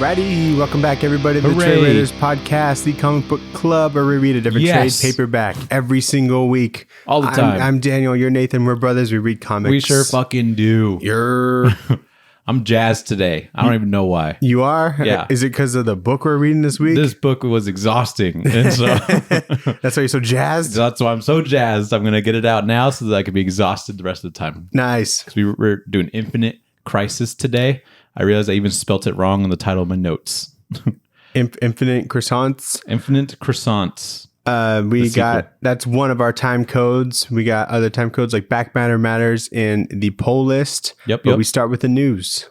Alrighty, welcome back everybody to the Tradewaiters podcast, the comic book club where we read a different trade paperback every single week. All the time. I'm Daniel, you're Nathan, we're brothers, we read comics. We sure fucking do. I'm jazzed today. I don't even know why. You are? Yeah. Is it because of the book we're reading this week? This book was exhausting. And so that's why you're so jazzed? That's why I'm so jazzed. I'm going to get it out now so that I can be exhausted the rest of the time. Nice. Because we're doing Infinite Crisis today. I realized I even spelt it wrong on the title of my notes. Infinite Croissants? Infinite Croissants. That's one of our time codes. We got other time codes like Back Matter Matters and the poll list. Yep. We start with the news.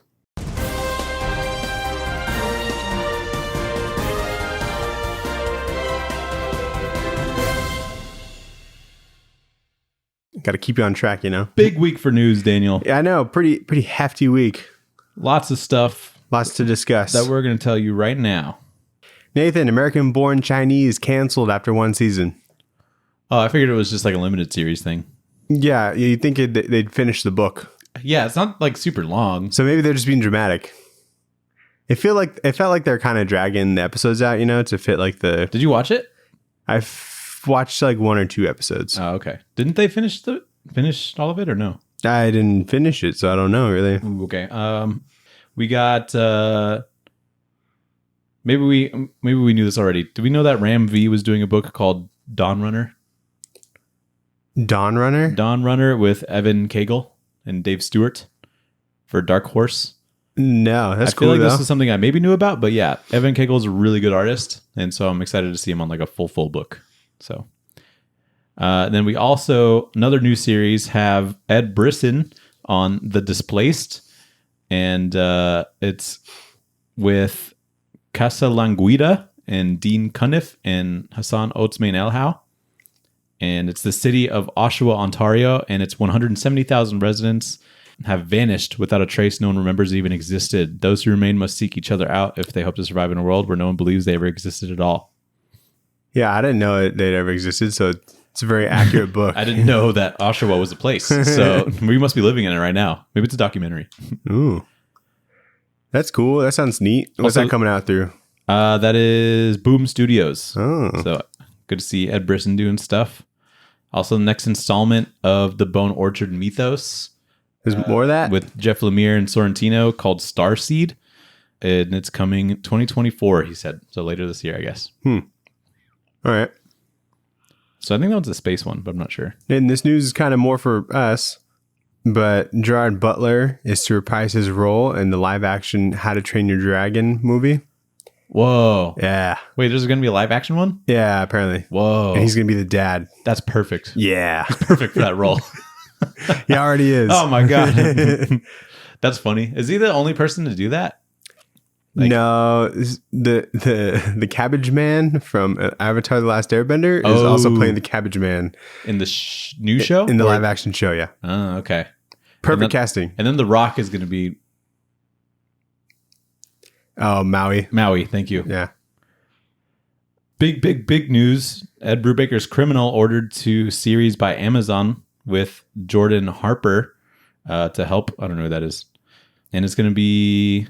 Got to keep you on track, you know. Big week for news, Daniel. Yeah, I know. Pretty hefty week. Lots of stuff. Lots to discuss. That we're going to tell you right now. Nathan, American-born Chinese canceled after one season. Oh, I figured it was just like a limited series thing. Yeah, you'd think they'd finish the book. Yeah, it's not like super long. So maybe they're just being dramatic. It felt like they're kind of dragging the episodes out, you know, to fit like the... Did you watch it? I've watched like one or two episodes. Oh, okay. Didn't they finish all of it or no? I didn't finish it, so I don't know really. Ooh, okay. We got maybe we knew this already. Did we know that Ram V was doing a book called Dawn Runner? Dawn Runner? Dawn Runner with Evan Cagle and Dave Stewart for Dark Horse. No, that's cool. I feel like this is something I maybe knew about, but yeah, Evan Cagle is a really good artist, and so I'm excited to see him on like a full book. So then we also, another new series, have Ed Brisson on The Displaced, and it's with Casa Languida and Dean Cuniff and Hassan Otsmain Elhau. And it's the city of Oshawa, Ontario, and its 170,000 residents have vanished without a trace no one remembers even existed. Those who remain must seek each other out if they hope to survive in a world where no one believes they ever existed at all. Yeah, I didn't know they'd ever existed, so it's a very accurate book. I didn't know that Oshawa was a place, so we must be living in it right now. Maybe it's a documentary. Ooh. That's cool. That sounds neat. What's that coming out through? That is Boom Studios. Oh. So good to see Ed Brisson doing stuff. Also, the next installment of the Bone Orchard Mythos. There's more of that? With Jeff Lemire and Sorrentino, called Starseed. And it's coming 2024, he said. So later this year, I guess. All right. So I think that was a space one, but I'm not sure. And this news is kind of more for us. But Gerard Butler is to reprise his role in the live-action How to Train Your Dragon movie. Whoa. Yeah. Wait, there's going to be a live-action one? Yeah, apparently. Whoa. And he's going to be the dad. That's perfect. Yeah. Perfect for that role. He already is. Oh, my God. That's funny. Is he the only person to do that? No, the Cabbage Man from Avatar: The Last Airbender is also playing the Cabbage Man in the new show, in the live action show. Yeah. Oh, okay. Perfect casting. And then The Rock is going to be Maui. Thank you. Yeah. Big news. Ed Brubaker's Criminal ordered to series by Amazon with Jordan Harper to help. I don't know who that is, and it's going to be.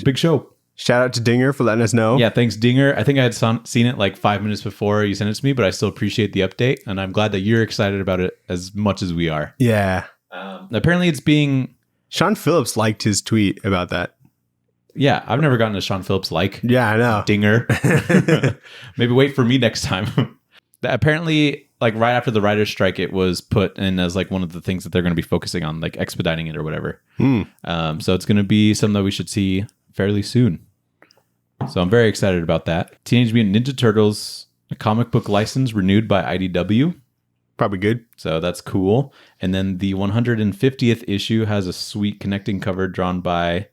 Big show. Shout out to Dinger for letting us know. Yeah, thanks, Dinger. I think I had seen it like 5 minutes before you sent it to me, but I still appreciate the update, and I'm glad that you're excited about it as much as we are. Yeah. Apparently, it's being... Sean Phillips liked his tweet about that. Yeah, I've never gotten a Sean Phillips like. Yeah, I know. Dinger. Maybe wait for me next time. Apparently, like right after the writer's strike, it was put in as like one of the things that they're going to be focusing on, like expediting it or whatever. So it's going to be something that we should see fairly soon. So I'm very excited about that. Teenage Mutant Ninja Turtles, a comic book license renewed by IDW. Probably good. So that's cool. And then the 150th issue has a sweet connecting cover drawn by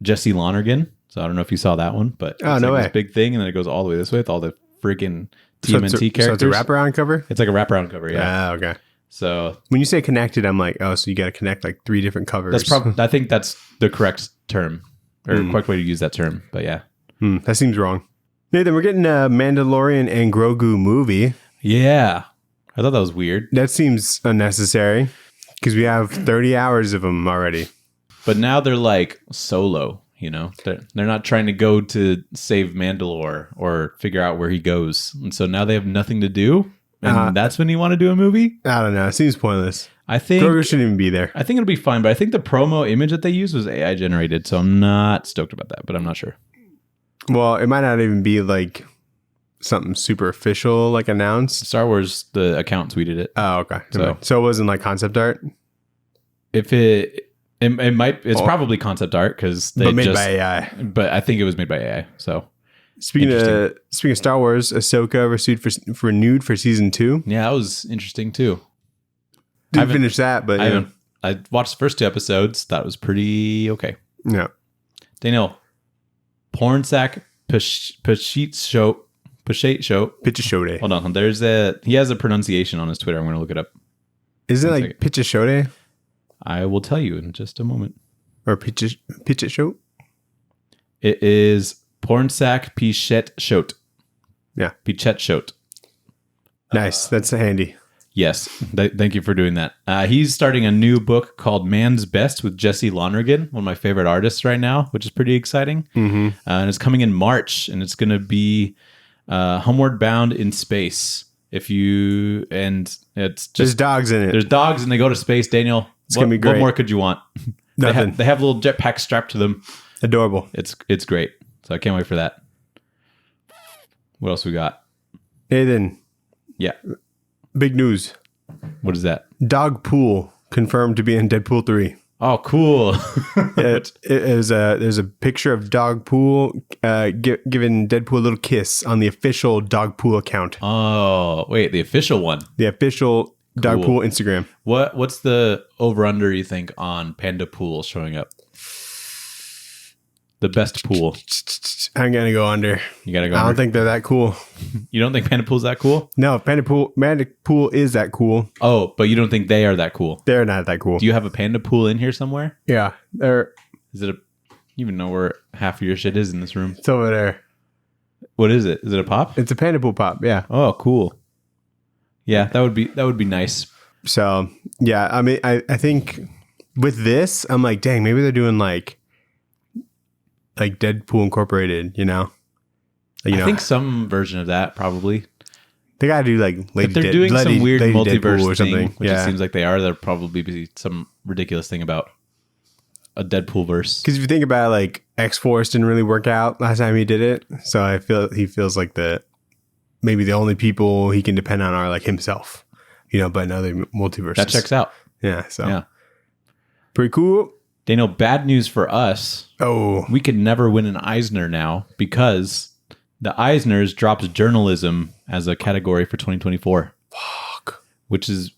Jesse Lonergan. So I don't know if you saw that one, but it's no way. This big thing, and then it goes all the way this way with all the freaking TMNT characters. So it's a wraparound cover? It's like a wraparound cover, yeah. Okay. So when you say connected, I'm like, so you got to connect like 3 different covers. That's probably. I think that's the correct term, or correct way to use that term. But yeah, that seems wrong. Nathan, we're getting a Mandalorian and Grogu movie. Yeah, I thought that was weird. That seems unnecessary because we have 30 hours of them already. But now they're like solo. You know, they're not trying to go to save Mandalore or figure out where he goes. And so now they have nothing to do. And that's when you want to do a movie? I don't know. It seems pointless. I think Grogu shouldn't even be there. I think it'll be fine, but I think the promo image that they used was AI generated. So I'm not stoked about that, but I'm not sure. Well, it might not even be like something super official, like announced. Star Wars, the account tweeted it. Oh, okay. So it wasn't like concept art? If it might, it's probably concept art because they but made by AI. But I think it was made by AI. So speaking of Star Wars, Ahsoka renewed for season 2. Yeah, that was interesting too. Didn't finish that, but I watched the first 2 episodes. Thought it was pretty okay. Yeah. Daniel, Pornsack Pashit Show. Pichashode. Hold on. He has a pronunciation on his Twitter. I'm going to look it up. Isn't it like Pichashode? I will tell you in just a moment. Or Pichashode? It is Pornsack Pichet Shot. Yeah. Pichet Shot. Nice. That's handy. Yes. Thank you for doing that. He's starting a new book called Man's Best with Jesse Lonergan, one of my favorite artists right now, which is pretty exciting. Mm-hmm. And it's coming in March, and it's going to be Homeward Bound in Space. It's just... There's dogs in it. There's dogs, and they go to space, Daniel. It's going to be great. What more could you want? Nothing. They have little jetpacks strapped to them. Adorable. It's great. So I can't wait for that. What else we got? Nathan. Yeah. Big news. What is that? Dog Pool confirmed to be in Deadpool 3. Oh, cool. There's a picture of Dog Pool giving Deadpool a little kiss on the official Dog Pool account. Oh, wait, the official one. The official Dog Pool Instagram. What's the over-under you think on Panda Pool showing up? The best pool. I'm going to go under. You got to go I under? don't think they're that cool. You don't think Panda Pool's that cool? No, Panda Pool is that cool. Oh, but you don't think they are that cool? They're not that cool. Do you have a Panda Pool in here somewhere? Yeah. Is it you even know where half of your shit is in this room? It's over there. What is it? Is it a pop? It's a Panda Pool pop, yeah. Oh, cool. Yeah, that would be nice. So, yeah, I mean, I think with this, I'm like, dang, maybe they're doing like Deadpool Incorporated, you know? I think some version of that probably. They gotta do like if they're doing some weird Lady multiverse Deadpool or thing, something, which it seems like they are, there'll probably be some ridiculous thing about a Deadpool verse. Because if you think about it, like X-Force didn't really work out last time he did it, so I feel he feels like maybe the only people he can depend on are like himself, you know. But in other multiverses, That checks out. Yeah, so Yeah, pretty cool. Daniel, bad news for us. Oh, We could never win an Eisner now because the Eisners drops journalism as a category for 2024. fuck. Which is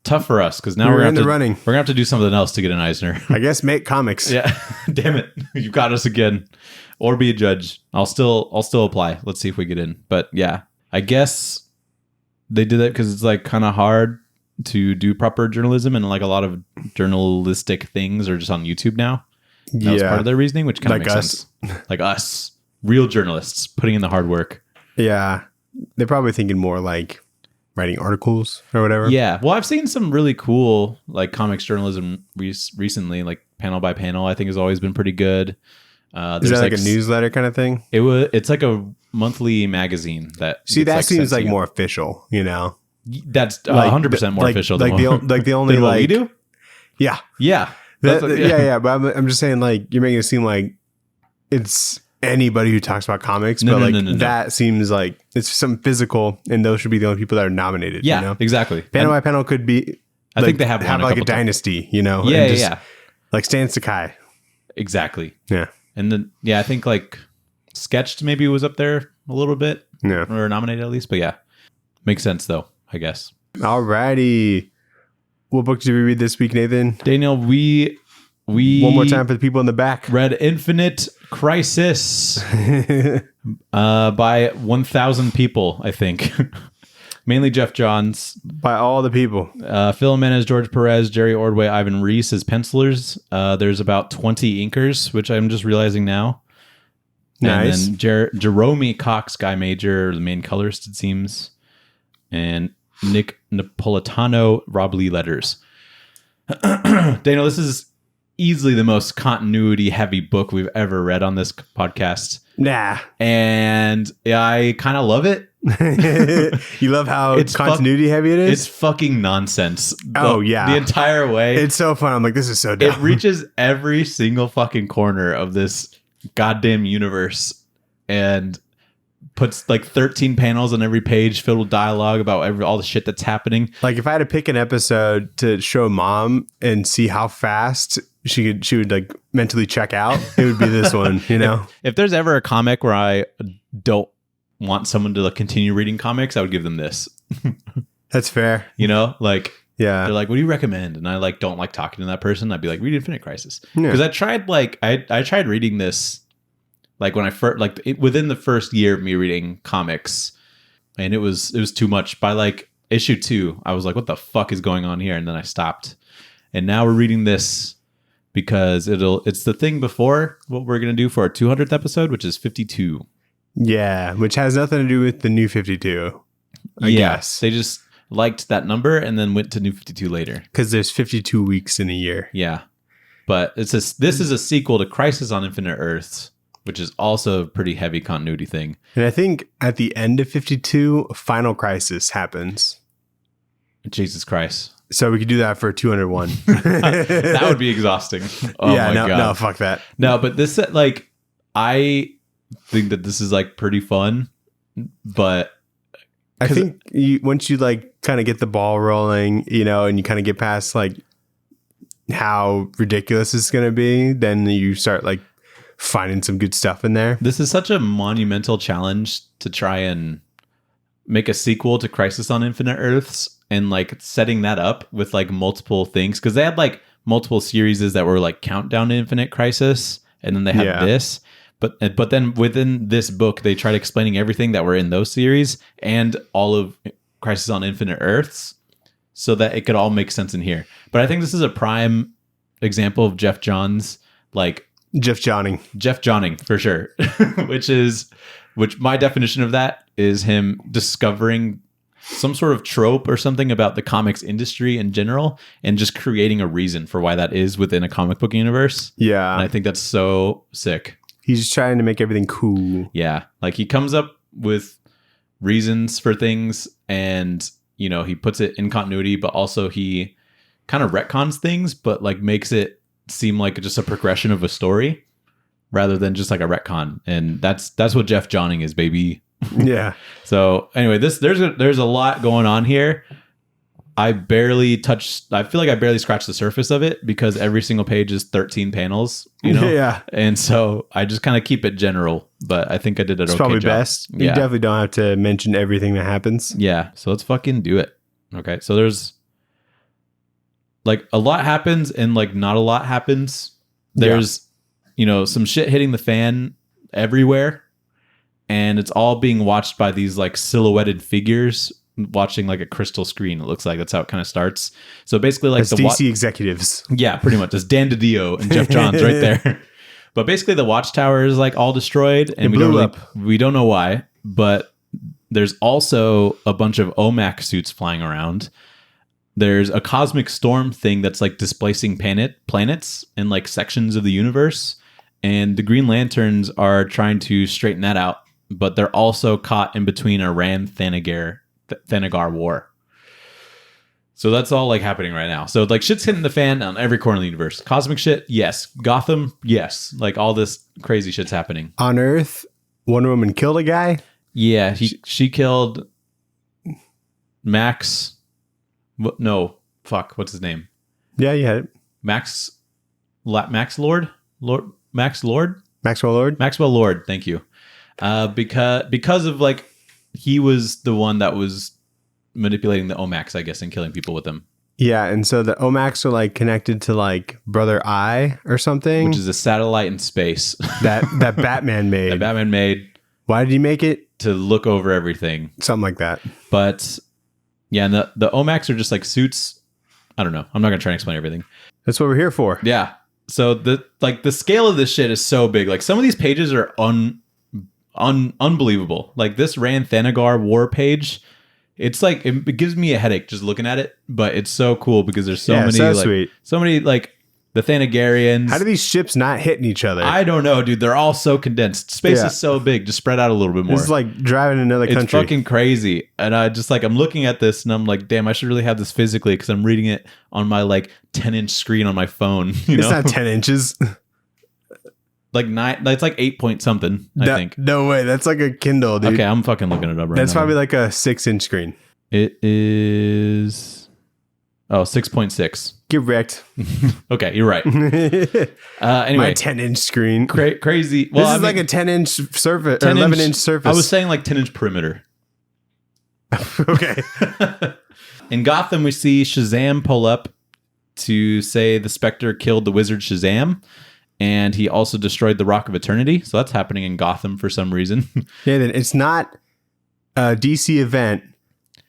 tough for us because now We're we're in the running. We're gonna have to do something else to get an Eisner. I guess make comics. Yeah, damn it, you got us again. Or be a judge. I'll still apply. Let's see if we get in. But yeah, I guess they did that because it's like kind of hard to do proper journalism, and like a lot of journalistic things are just on YouTube now. That was part of their reasoning, which kind of makes sense. Like us, real journalists putting in the hard work. Yeah, they're probably thinking more like writing articles or whatever. Yeah. Well, I've seen some really cool like comics journalism recently, like Panel by Panel. I think has always been pretty good. Is that like a newsletter kind of thing? It's like a monthly magazine that. See, that seems like more official, you know. That's 100% more official. Like the only than what we like do. Yeah, Yeah. yeah. But I'm just saying, like, you're making it seem like it's anybody who talks about comics, but that seems like it's something physical, and those should be the only people that are nominated. Yeah, you know? exactly. Panel by Panel could be. I think they have won like a dynasty, you know. Yeah, and yeah. Like Stan Sakai. Exactly. Yeah. And then I think like Sketched maybe was up there a little bit. Yeah. Or nominated at least, but yeah, makes sense though, I guess. Alrighty. What book did we read this week, Nathan? Daniel, we one more time for the people in the back. read Infinite Crisis by 1,000 people, I think. Mainly Jeff Johns. By all the people. Phil Jimenez, George Perez, Jerry Ordway, Ivan Reese as pencilers. There's about 20 inkers, which I'm just realizing now. Nice. And then Jerome Cox, Guy Major, the main colorist, it seems. And Nick Napolitano, Rob Lee letters. Daniel, this is easily the most continuity heavy book we've ever read on this podcast. Nah. And I kind of love it. You love how it's continuity heavy it is? It's fucking nonsense. The entire way. It's so fun. I'm like, this is so dumb. It reaches every single fucking corner of this goddamn universe and puts like 13 panels on every page filled with dialogue about all the shit that's happening. Like if I had to pick an episode to show Mom and see how fast she would like mentally check out, it would be this one, you know? If there's ever a comic where I don't want someone to like continue reading comics, I would give them this. That's fair. You know, like, yeah, they're like, what do you recommend? And I like don't like talking to that person. I'd be like, read Infinite Crisis. Because I tried I tried reading this like when I first within the first year of me reading comics, and it was too much. By like issue 2, I was like, what the fuck is going on here? And then I stopped. And now we're reading this because it's the thing before what we're gonna do for our 200th episode, which is 52. Yeah, which has nothing to do with the new 52. I guess they just liked that number and then went to new 52 later because there's 52 weeks in a year. Yeah, but this is a sequel to Crisis on Infinite Earths, which is also a pretty heavy continuity thing. And I think at the end of 52, Final Crisis happens. Jesus Christ. So we could do that for 201. That would be exhausting. Oh yeah, my God. No, fuck that. No, but this, like, I think that this is, like, pretty fun, but... I think once you, like, kind of get the ball rolling, you know, and you kind of get past, like, how ridiculous it's going to be, then you start, like, finding some good stuff in there. This is such a monumental challenge to try and make a sequel to Crisis on Infinite Earths and like setting that up with like multiple things, because they had like multiple series that were like Countdown to Infinite Crisis, and then they had this. But then within this book, they tried explaining everything that were in those series and all of Crisis on Infinite Earths so that it could all make sense in here. But I think this is a prime example of Jeff Johns, like Jeff Johning for sure, which my definition of that is him discovering some sort of trope or something about the comics industry in general and just creating a reason for why that is within a comic book universe. Yeah. And I think that's so sick. He's just trying to make everything cool. Yeah. Like he comes up with reasons for things and, you know, he puts it in continuity, but also he kind of retcons things, but like makes it seem like just a progression of a story rather than just like a retcon. And that's what Jeff Johning is, baby. Yeah. So anyway, there's a lot going on here. I feel like I barely scratched the surface of it because every single page is 13 panels, you know? Yeah. And so I just kind of keep it general, but I think I did it okay. It's probably best. You definitely don't have to mention everything that happens. Yeah. So let's fucking do it. Okay. So there's like a lot happens and like not a lot happens. There's, you know, some shit hitting the fan everywhere. And it's all being watched by these like silhouetted figures watching like a crystal screen. It looks like that's how it kind of starts. So basically like the DC executives. Yeah, pretty much. It's Dan DiDio and Jeff Johns right there. But basically the watchtower is like all destroyed and we don't know why, but there's also a bunch of OMAC suits flying around. There's a cosmic storm thing that's like displacing planets and like sections of the universe. And the Green Lanterns are trying to straighten that out. But they're also caught in between Iran Thanagar war. So that's all like happening right now. So like shit's hitting the fan on every corner of the universe. Cosmic shit, yes. Gotham, yes. Like all this crazy shit's happening. On Earth, Wonder Woman killed a guy? Yeah, she killed Max. No, fuck. What's his name? Yeah, you had it. Maxwell Lord. Maxwell Lord. Thank you. Because of like he was the one that was manipulating the OMACs, I guess, and killing people with them. Yeah, and so the OMACs are like connected to like Brother Eye or something, which is a satellite in space that Batman made. That Batman made. Why did he make it? To look over everything, something like that. But yeah, and the OMACs are just like suits. I don't know. I'm not gonna try and explain everything. That's what we're here for. Yeah. So the scale of this shit is so big. Like some of these pages are unbelievable. Like this Rand Thanagar war page, it's like it gives me a headache just looking at it, but it's so cool because there's so many The Thanagarians. How do these ships not hitting each other? I don't know, dude. They're all so condensed. Space is so big. Just spread out a little bit more. It's like driving another country. It's fucking crazy. And I just like, I'm looking at this and I'm like, damn, I should really have this physically because I'm reading it on my like 10-inch screen on my phone. You know? It's not 10 inches. Like 9, it's like 8 point something, I think. No way. That's like a Kindle, dude. Okay, I'm fucking looking it up right now. That's probably like a 6-inch screen. It is 6.6. Get wrecked. Okay, you're right. Anyway, my 10-inch screen. Crazy. Well, this is like a 10-inch surface or 11-inch surface. I was saying like 10-inch perimeter. Okay. In Gotham, we see Shazam pull up to say the Spectre killed the wizard Shazam, and he also destroyed the Rock of Eternity. So that's happening in Gotham for some reason. Yeah, then it's not a DC event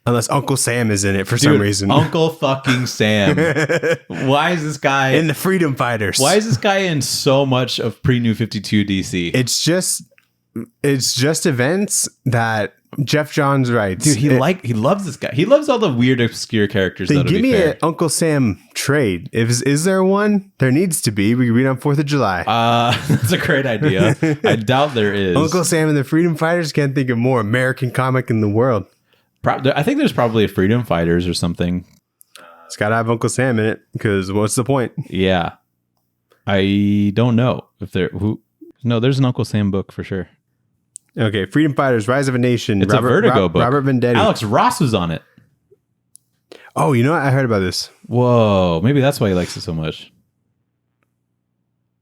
unless Uncle Sam is in it for some reason. Uncle fucking Sam. Why is this guy in the Freedom Fighters? Why is this guy in so much of pre-New 52 DC? It's just events that Jeff Johns writes. Dude, he loves this guy. He loves all the weird, obscure characters. Then give me an Uncle Sam trade. Is there one? There needs to be. We can read on 4th of July. That's a great idea. I doubt there is. Uncle Sam and the Freedom Fighters. Can't think of more American comic in the world. I think there's probably a Freedom Fighters or something. It's got to have Uncle Sam in it because what's the point? Yeah, I don't know if there. No, there's an Uncle Sam book for sure. Okay, Freedom Fighters, Rise of a Nation. It's a Vertigo book. Robert Venditti. Alex Ross was on it. Oh, you know what? I heard about this. Whoa, maybe that's why he likes it so much.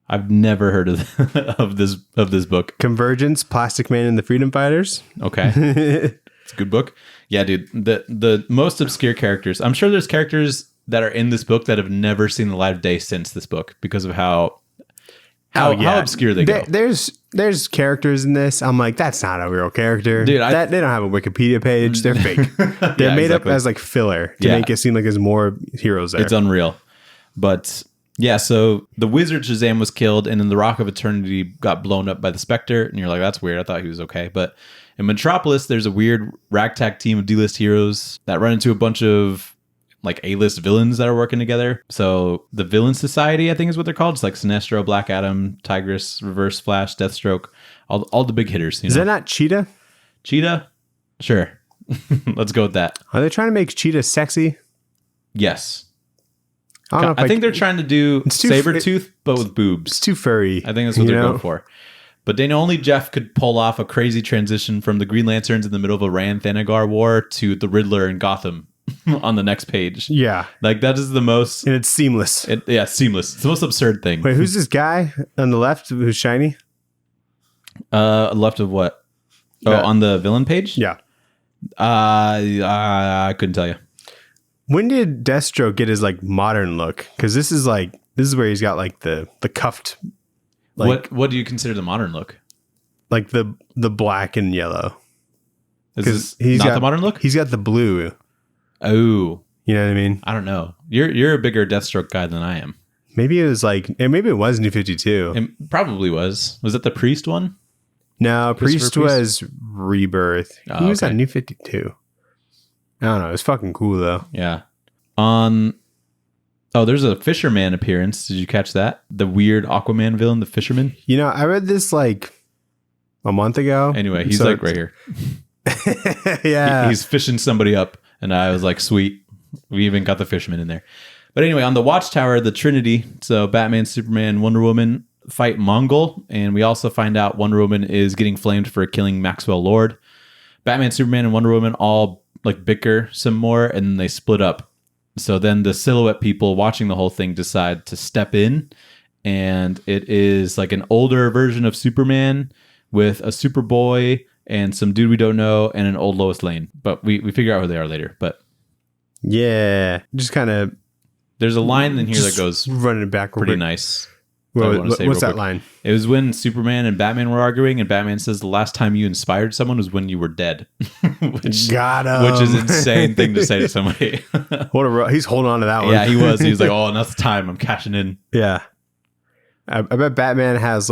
I've never heard of this book. Convergence, Plastic Man and the Freedom Fighters. Okay. It's a good book. Yeah, dude. The most obscure characters. I'm sure there's characters that are in this book that have never seen the light of day since this book because of how obscure they go. There's characters in this. I'm like, that's not a real character. Dude, they don't have a Wikipedia page. They're fake. They're made up as like filler to make it seem like there's more heroes there. It's unreal. But yeah, so the wizard Shazam was killed and then the Rock of Eternity got blown up by the Spectre. And you're like, that's weird. I thought he was okay. But in Metropolis, there's a weird ragtag team of D-list heroes that run into a bunch of like A-list villains that are working together. So the Villain Society, I think is what they're called. It's like Sinestro, Black Adam, Tigress, Reverse Flash, Deathstroke, all the big hitters. Is that not Cheetah? Cheetah? Sure. Let's go with that. Are they trying to make Cheetah sexy? Yes. I think they're trying to do Sabretooth, but with boobs. It's too furry. I think that's what they're going for. But they know only Jeff could pull off a crazy transition from the Green Lanterns in the middle of a Rann-Thanagar war to the Riddler in Gotham on the next page. Yeah. Like that is the most... And it's seamless. Seamless. It's the most absurd thing. Wait, who's this guy on the left who's shiny? Left of what? Oh, on the villain page? Yeah. I couldn't tell you. When did Deathstroke get his like modern look? Because this is where he's got like the cuffed. Like, what do you consider the modern look? Like the black and yellow. Is this not the modern look? He's got the blue. Oh, you know what I mean? I don't know. You're a bigger Deathstroke guy than I am. Maybe it was maybe it was New 52. It probably was. Was it the Priest one? No, Priest was Rebirth. He was at New 52. I don't know. It was fucking cool though. Yeah. There's a Fisherman appearance. Did you catch that? The weird Aquaman villain, the Fisherman. You know, I read this like a month ago. Anyway, he's like right here. Yeah. He's fishing somebody up. And I was like, sweet. We even got the Fisherman in there. But anyway, on the Watchtower, the Trinity. So Batman, Superman, Wonder Woman fight Mongol. And we also find out Wonder Woman is getting flamed for killing Maxwell Lord. Batman, Superman, and Wonder Woman all like bicker some more. And then they split up. So then the Silhouette people watching the whole thing decide to step in. And it is like an older version of Superman with a Superboy and some dude we don't know, and an old Lois Lane. But we figure out who they are later. But yeah, just kind of... There's a line in here that goes... Running back. Pretty nice. What's that line? It was when Superman and Batman were arguing, and Batman says the last time you inspired someone was when you were dead. Got him. Which is an insane thing to say to somebody. He's holding on to that one. Yeah, he was. He was like, oh, that's the time. I'm cashing in. Yeah. I bet Batman has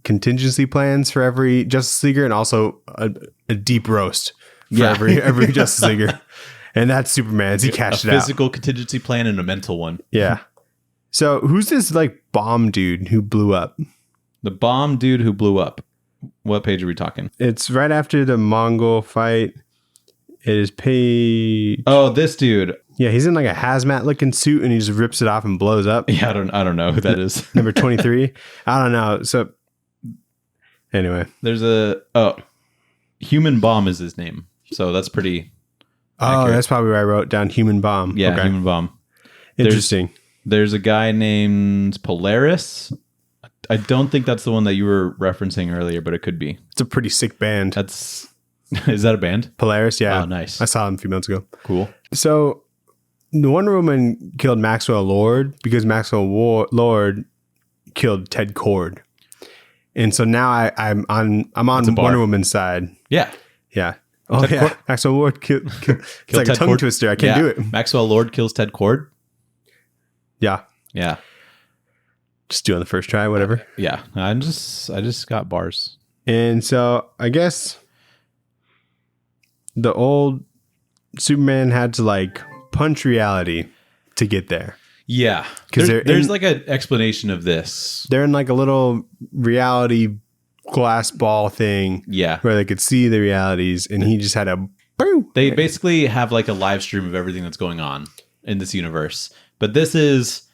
contingency plans for every Justice Leaguer and also a deep roast for every Justice Leaguer. And that's Superman's. He cashed it out. A physical contingency plan and a mental one. Yeah. So who's this like bomb dude who blew up? The bomb dude who blew up. What page are we talking? It's right after the Mongol fight. It is page. Oh, this dude. Yeah, he's in like a hazmat looking suit and he just rips it off and blows up. Yeah, I don't know who that is. Number 23. I don't know. So anyway, there's Human Bomb is his name. So that's pretty accurate. That's probably where I wrote down Human Bomb. Yeah, okay. Human Bomb. Interesting. There's a guy named Polaris. I don't think that's the one that you were referencing earlier, but it could be. It's a pretty sick band. Is that a band? Polaris, yeah. Oh, nice. I saw them a few months ago. Cool. So the Wonder Woman killed Maxwell Lord because Maxwell Lord killed Ted Cord. And so now I'm on Wonder Woman's side. Yeah. Yeah. Oh, Ted Cord? Maxwell Lord killed it's like Ted a tongue Cord? twister. I can't do it. Maxwell Lord kills Ted Cord. Yeah. Yeah. Just do it on the first try, whatever. Yeah. I just got bars. And so I guess the old Superman had to like punch reality to get there. Yeah. Because there's like an explanation of this. They're in like a little reality glass ball thing. Yeah. Where they could see the realities and he just had a boo. They basically have like a live stream of everything that's going on in this universe. But this is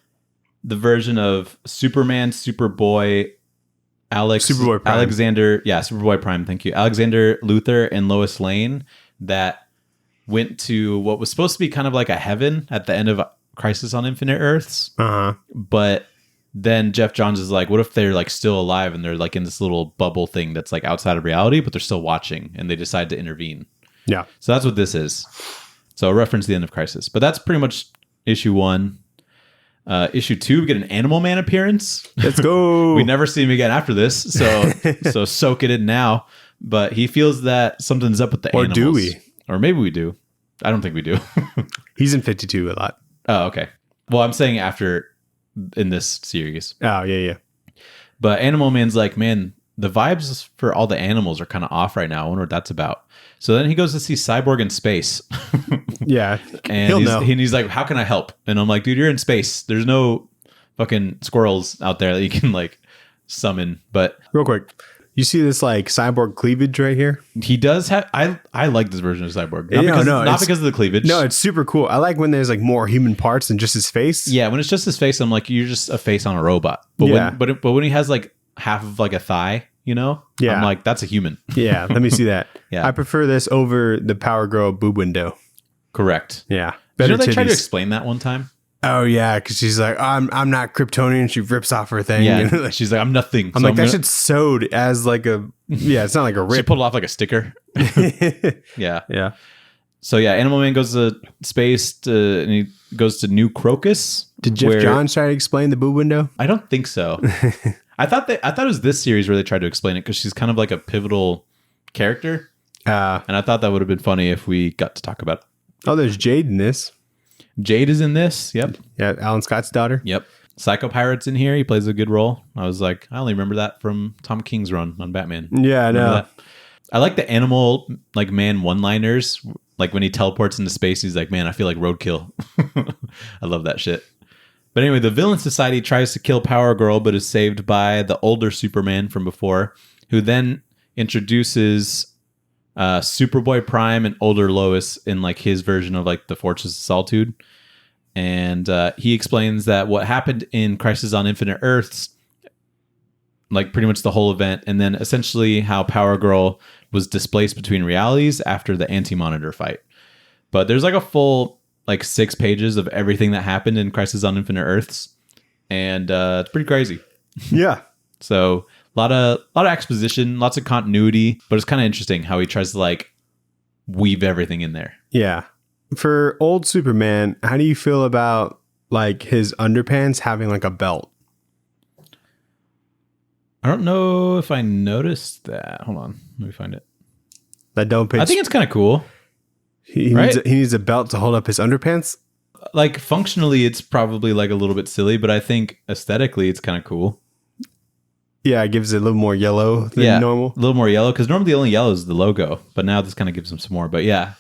the version of Superman, Superboy, Superboy Prime. Alexander. Yeah, Superboy Prime. Thank you. Alexander Luthor and Lois Lane that went to what was supposed to be kind of like a heaven at the end of Crisis on Infinite Earths. Uh-huh. But then Jeff Johns is like, what if they're like still alive and they're like in this little bubble thing that's like outside of reality, but they're still watching and they decide to intervene. Yeah. So that's what this is. So a reference to the end of Crisis. But that's pretty much issue 1. Issue 2, we get an Animal Man appearance. Let's go. We never see him again after this. So soak it in now. But he feels that something's up with the animals. Or do we? Or maybe we do. I don't think we do. He's in 52 a lot. Oh, okay. Well, I'm saying after in this series. Oh, yeah. But Animal Man's like, man, the vibes for all the animals are kind of off right now. I wonder what that's about. So then he goes to see Cyborg in space. Yeah. And he's like, how can I help? And I'm like, dude, you're in space. There's no fucking squirrels out there that you can like summon. But real quick, you see this like cyborg cleavage right here? He does have. I like this version of Cyborg. Not because of the cleavage. No, it's super cool. I like when there's like more human parts than just his face. Yeah, when it's just his face, I'm like, you're just a face on a robot. But when he has like half of like a thigh, you know, I'm like, that's a human. Yeah, let me see that. Yeah, I prefer this over the Power Girl boob window. Correct. Yeah, better. Did they try to explain that one time? Oh yeah, because she's like, I'm not Kryptonian. She rips off her thing. Yeah, she's like, I'm nothing. I'm like, that shit's sewed as like a it's not like a rip. She pulled it off like a sticker. Yeah. So yeah, Animal Man goes to space and he goes to New Crocus. Did Jeff Johns try to explain the boob window? I don't think so. I thought it was this series where they tried to explain it because she's kind of like a pivotal character. And I thought that would have been funny if we got to talk about it. Oh, there's Jade in this. Jade is in this. Yep. Yeah, Alan Scott's daughter. Yep. Psycho Pirate's in here. He plays a good role. I was like, I only remember that from Tom King's run on Batman. Yeah, I know. I like the Animal like man one-liners. Like when he teleports into space, he's like, man, I feel like roadkill. I love that shit. But anyway, the villain society tries to kill Power Girl, but is saved by the older Superman from before, who then introduces Superboy Prime and older Lois in like his version of like the Fortress of Solitude. And he explains that what happened in Crisis on Infinite Earths, like pretty much the whole event, and then essentially how Power Girl was displaced between realities after the Anti-Monitor fight. But there's like a full like 6 pages of everything that happened in Crisis on Infinite Earths, and it's pretty crazy. Yeah. So a lot of exposition, lots of continuity, but it's kind of interesting how he tries to like weave everything in there. Yeah. For old Superman, how do you feel about like his underpants having like a belt? I don't know if I noticed that. Hold on, let me find it. That don't pitch. I think it's kind of cool. He needs a belt to hold up his underpants. Like functionally, it's probably like a little bit silly, but I think aesthetically, it's kind of cool. Yeah, it gives it a little more yellow than normal. A little more yellow, because normally the only yellow is the logo, but now this kind of gives him some more. But yeah,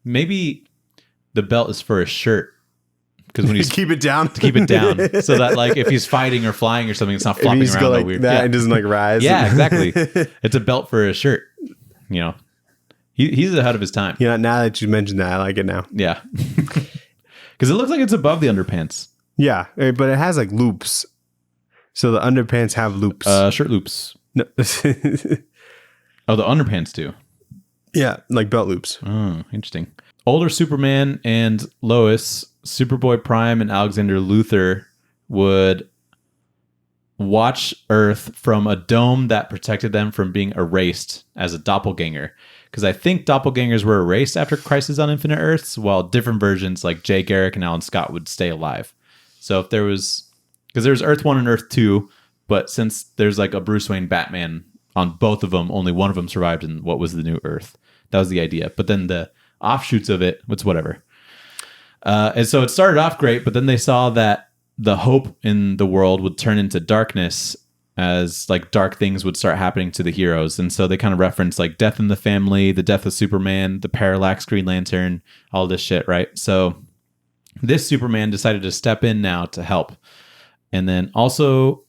maybe the belt is for a shirt because when he's keep it down, to keep it down, so that like if he's fighting or flying or something, it's not flopping around like weird. that, it doesn't like rise. Yeah, exactly. It's a belt for a shirt. You know, he's ahead of his time. Yeah, now that you mentioned that, I like it now. Yeah, because it looks like it's above the underpants. Yeah, but it has like loops. So the underpants have loops. Shirt loops. No. Oh, the underpants do. Yeah, like belt loops. Oh, interesting. Older Superman and Lois, Superboy Prime, and Alexander Luthor would watch Earth from a dome that protected them from being erased as a doppelganger. Because I think doppelgangers were erased after Crisis on Infinite Earths, while different versions like Jay Garrick and Alan Scott would stay alive. So if there was... Because there's Earth 1 and Earth 2, but since there's like a Bruce Wayne Batman on both of them, only one of them survived in what was the new Earth. That was the idea. But then the offshoots of it's whatever. And so it started off great, but then they saw that the hope in the world would turn into darkness as like dark things would start happening to the heroes. And so they kind of referenced like death in the family, the death of Superman, the Parallax Green Lantern, all this shit, right? So this Superman decided to step in now to help. And then also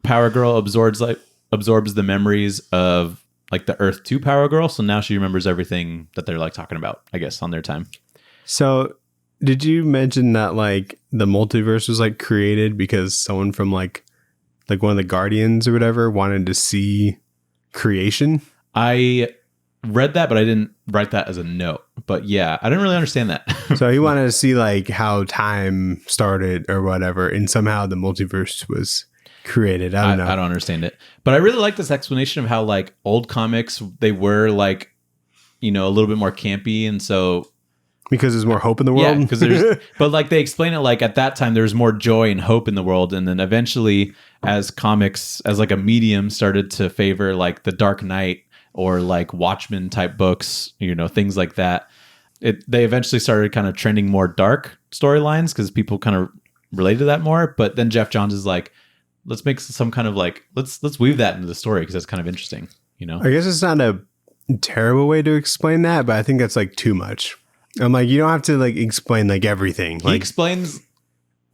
Power Girl absorbs the memories of like the Earth 2 Power Girl. So now she remembers everything that they're like talking about, I guess, on their time. So did you mention that like the multiverse was like created because someone from like one of the Guardians or whatever wanted to see creation? I read that, but I didn't write that as a note. But yeah, I didn't really understand that. So he wanted to see like how time started or whatever, and somehow the multiverse was created. I don't know. I don't understand it. But I really like this explanation of how like old comics, they were like, you know, a little bit more campy. And so because there's more hope in the world. Yeah, because but like they explain it like at that time there was more joy and hope in the world, and then eventually as comics as like a medium started to favor like the Dark Knight or like Watchmen type books, you know, things like that. They eventually started kind of trending more dark storylines because people kind of related to that more. But then Jeff Johns is like, let's make some kind of like let's weave that into the story because that's kind of interesting, you know. I guess it's not a terrible way to explain that, but I think that's like too much. I'm like, you don't have to like explain like everything. He explains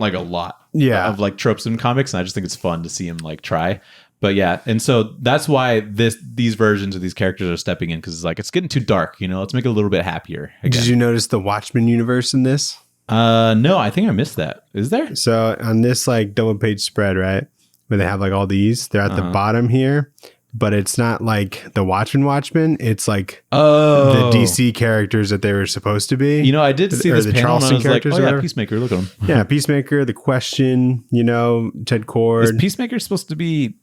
like a lot of like tropes in comics, and I just think it's fun to see him like try. But yeah, and so that's why these versions of these characters are stepping in, because it's like it's getting too dark, you know. Let's make it a little bit happier. Again. Did you notice the Watchmen universe in this? No, I think I missed that. Is there? So on this like double page spread, right, where they have like all these, they're at the bottom here, but it's not like the Watchmen. It's like the DC characters that they were supposed to be. You know, I did see this the panel Charleston and I was like, oh whatever. yeah, Peacemaker, look at him. Yeah, Peacemaker, The Question, you know, Ted Cord. Is Peacemaker supposed to be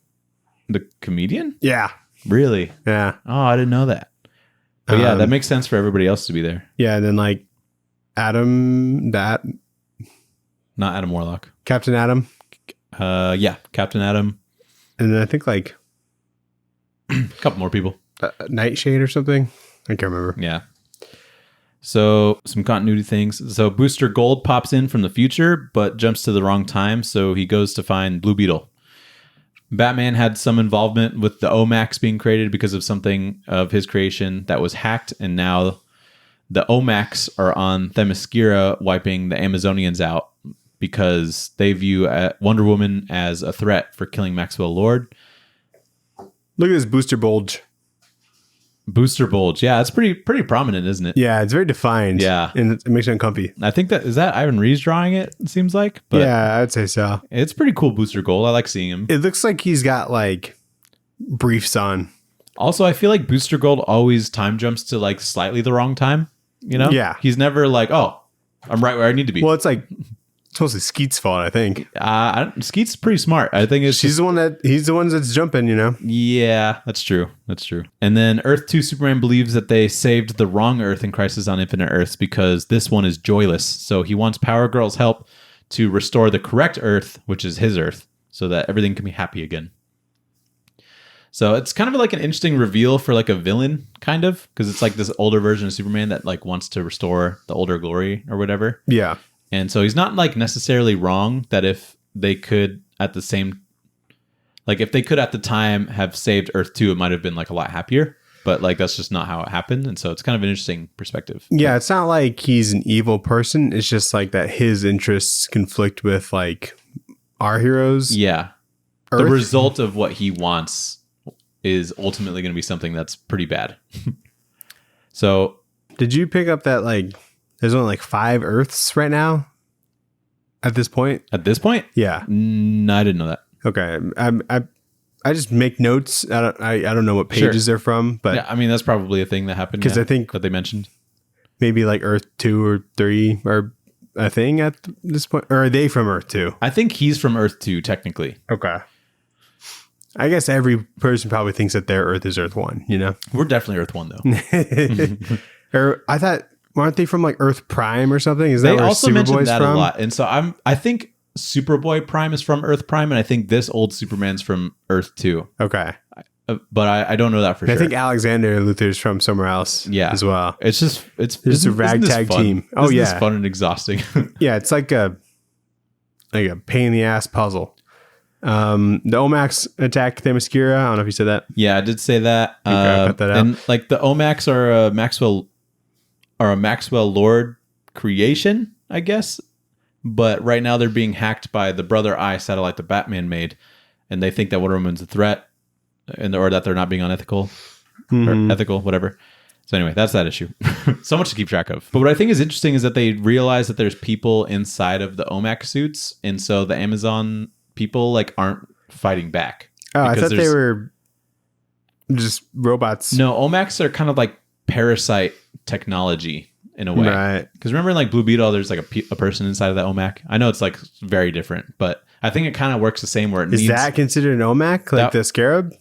the comedian? Yeah. Really? Yeah. Oh, I didn't know that. But yeah, that makes sense for everybody else to be there. Yeah, and then like Not Adam Warlock. Captain Atom. Yeah, Captain Atom. And then I think like a couple more people. Nightshade or something. I can't remember. Yeah. So some continuity things. So Booster Gold pops in from the future, but jumps to the wrong time. So he goes to find Blue Beetle. Batman had some involvement with the OMAX being created because of something of his creation that was hacked. And now the OMAX are on Themyscira wiping the Amazonians out because they view Wonder Woman as a threat for killing Maxwell Lord. Look at this booster bulge. Booster bulge. Yeah, it's pretty prominent, isn't it? Yeah, it's very defined. Yeah. And it makes it uncomfy. I think is that Ivan Reis drawing it seems like. But yeah, I'd say so. It's pretty cool booster gold. I like seeing him. It looks like he's got like briefs on. Also, I feel like booster gold always time jumps to like slightly the wrong time. You know? Yeah. He's never like, oh, I'm right where I need to be. Well, it's like it's mostly Skeet's fault, I think. Skeet's pretty smart. I think it's he's the one that's jumping, you know? Yeah, that's true. That's true. And then Earth 2 Superman believes that they saved the wrong Earth in Crisis on Infinite Earths because this one is joyless. So he wants Power Girl's help to restore the correct Earth, which is his Earth, so that everything can be happy again. So it's kind of like an interesting reveal for like a villain, kind of, because it's like this older version of Superman that like wants to restore the older glory or whatever. Yeah. And so he's not like necessarily wrong that if they could at the time have saved Earth 2, it might have been like a lot happier. but like that's just not how it happened. And so it's kind of an interesting perspective. Yeah, it's not like he's an evil person. It's just like that his interests conflict with like our heroes. Yeah. Earth. The result of what he wants is ultimately going to be something that's pretty bad. So did you pick up that like there's only like 5 Earths right now at this point? At this point? Yeah. No, I didn't know that. Okay. I just make notes. I don't know what pages they're from, but yeah, I mean that's probably a thing that happened because I think that they mentioned maybe like Earth 2 or 3 are a thing at this point, or are they from Earth 2? I think he's from Earth 2 technically. Okay. I guess every person probably thinks that their Earth is Earth 1, you know? We're definitely Earth 1 though. Or I thought, aren't they from like Earth Prime or something? Is that where also mentioned Superboy's that from? a lot. And so I think Superboy Prime is from Earth Prime, and I think this old Superman's from Earth 2. Okay. But I don't know that for sure. I think Alexander Luthor's from somewhere else as well. It's just it's a ragtag team. Oh, yeah. It's fun and exhausting. Yeah, it's like a pain in the ass puzzle. The Omax attack Themyscira. I don't know if you said that. Yeah, I did say that. I cut that out. And like the Omax are a Maxwell Lord creation, I guess. But right now they're being hacked by the Brother Eye satellite that Batman made, and they think that Wonder Woman's a threat, or that they're not being unethical or ethical, whatever. So anyway, that's that issue. So much to keep track of. But what I think is interesting is that they realize that there's people inside of the OMAC suits, and so the Amazon people like aren't fighting back. Oh, I thought they were just robots. No, OMACs are kind of like parasite technology in a way. Right. Because remember in like Blue Beetle, there's like a person inside of that OMAC. I know it's like very different, but I think it kind of works the same where it Is that considered an OMAC? Like the Scarab?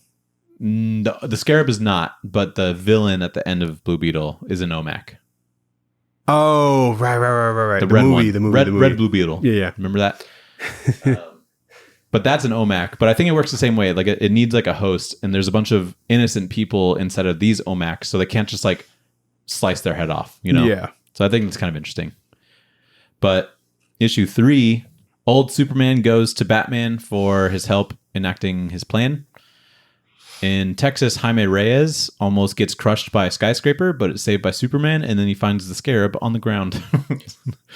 The Scarab is not, but the villain at the end of Blue Beetle is an OMAC. Oh, right. The movie. Red Blue Beetle. Yeah. Remember that? But that's an OMAC. But I think it works the same way. Like it needs like a host, and there's a bunch of innocent people inside of these OMACs, so they can't just like slice their head off, you know? Yeah. So I think it's kind of interesting. But issue 3, old Superman goes to Batman for his help enacting his plan. In Texas, Jaime Reyes almost gets crushed by a skyscraper, but it's saved by Superman, and then he finds the Scarab on the ground.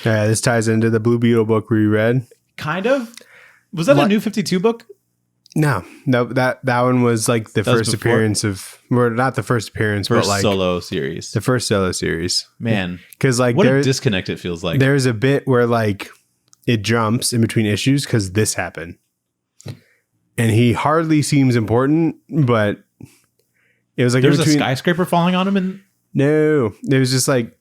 Yeah, this ties into the Blue Beetle book we read. Kind of. Was that a New 52 book? No, that one was like the first appearance of, or not the first appearance, but like solo series. The first solo series. Man, because like what a disconnect it feels like. There's a bit where like it jumps in between issues because this happened, and he hardly seems important, but it was like there's a skyscraper falling on him, and no, there was just like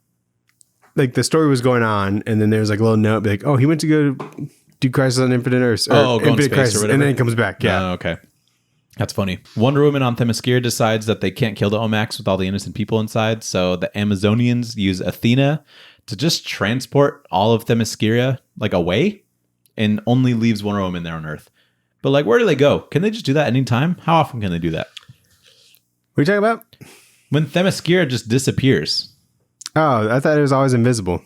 the story was going on, and then there was like a little note like, oh, he went to go do Crisis on Infinite Earths, or Infinite Crisis, or whatever, and then he comes back. Yeah. Oh, okay. That's funny. Wonder Woman on Themyscira decides that they can't kill the Omax with all the innocent people inside, so the Amazonians use Athena to just transport all of Themyscira like away, and only leaves Wonder Woman there on Earth. But like, where do they go? Can they just do that anytime? How often can they do that? What are you talking about? When Themyscira just disappears. Oh, I thought it was always invisible.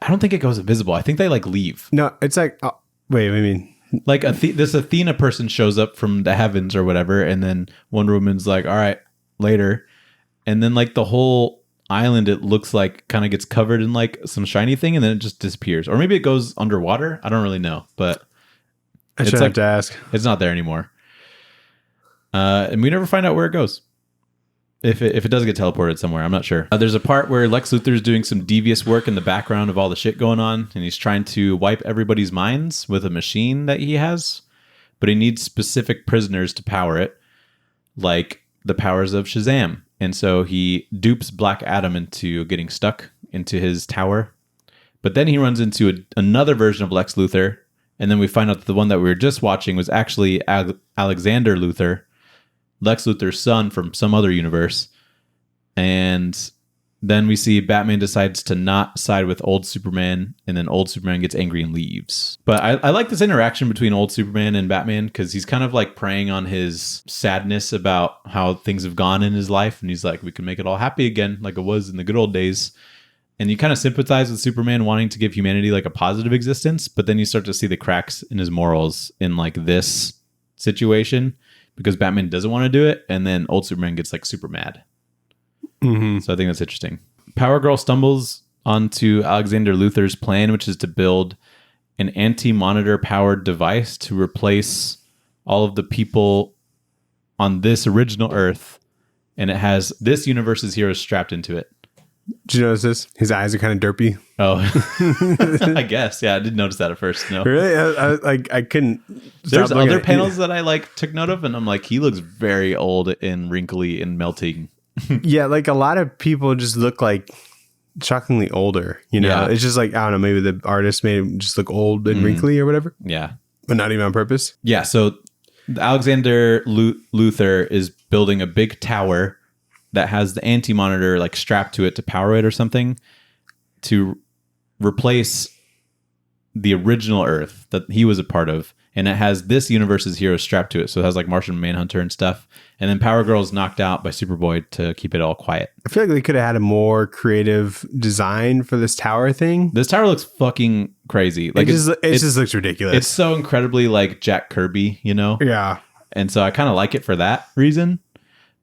I don't think it goes invisible. I think they like leave. No, it's like, wait, what do you mean? Like this Athena person shows up from the heavens or whatever, and then Wonder Woman's like, all right, later. And then like the whole island, it looks like kind of gets covered in like some shiny thing, and then it just disappears. Or maybe it goes underwater. I don't really know, but I should have to ask. It's not there anymore. And we never find out where it goes. If it does get teleported somewhere, I'm not sure. There's a part where Lex Luthor's doing some devious work in the background of all the shit going on, and he's trying to wipe everybody's minds with a machine that he has, but he needs specific prisoners to power it, like the powers of Shazam. And so he dupes Black Adam into getting stuck into his tower. But then he runs into another version of Lex Luthor, and then we find out that the one that we were just watching was actually Alexander Luthor, Lex Luthor's son from some other universe. And then we see Batman decides to not side with old Superman, and then old Superman gets angry and leaves. But I like this interaction between old Superman and Batman, because he's kind of like preying on his sadness about how things have gone in his life. And he's like, we can make it all happy again like it was in the good old days. And you kind of sympathize with Superman wanting to give humanity like a positive existence, but then you start to see the cracks in his morals in like this situation, because Batman doesn't want to do it, and then old Superman gets like super mad. Mm-hmm. So I think that's interesting. Power Girl stumbles onto Alexander Luthor's plan, which is to build an anti-monitor powered device to replace all of the people on this original Earth, and it has this universe's heroes strapped into it. Did you notice this? His eyes are kind of derpy. Oh, I guess. Yeah, I didn't notice that at first. No, really? I couldn't. There's other panels that I like took note of, and I'm like, he looks very old and wrinkly and melting. Yeah, like a lot of people just look like shockingly older. You know, Yeah. it's just like, I don't know, maybe the artist made him just look old and wrinkly or whatever, Yeah, but not even on purpose. yeah. So Alexander Luthor is building a big tower that has the anti-monitor like strapped to it to power it or something to replace the original Earth that he was a part of. And it has this universe's heroes strapped to it. So it has like Martian Manhunter and stuff. And then Power Girl is knocked out by Superboy to keep it all quiet. I feel like they could have had a more creative design for this tower thing. This tower looks fucking crazy. Like it just looks ridiculous. It's so incredibly like Jack Kirby, you know? Yeah. And so I kind of like it for that reason.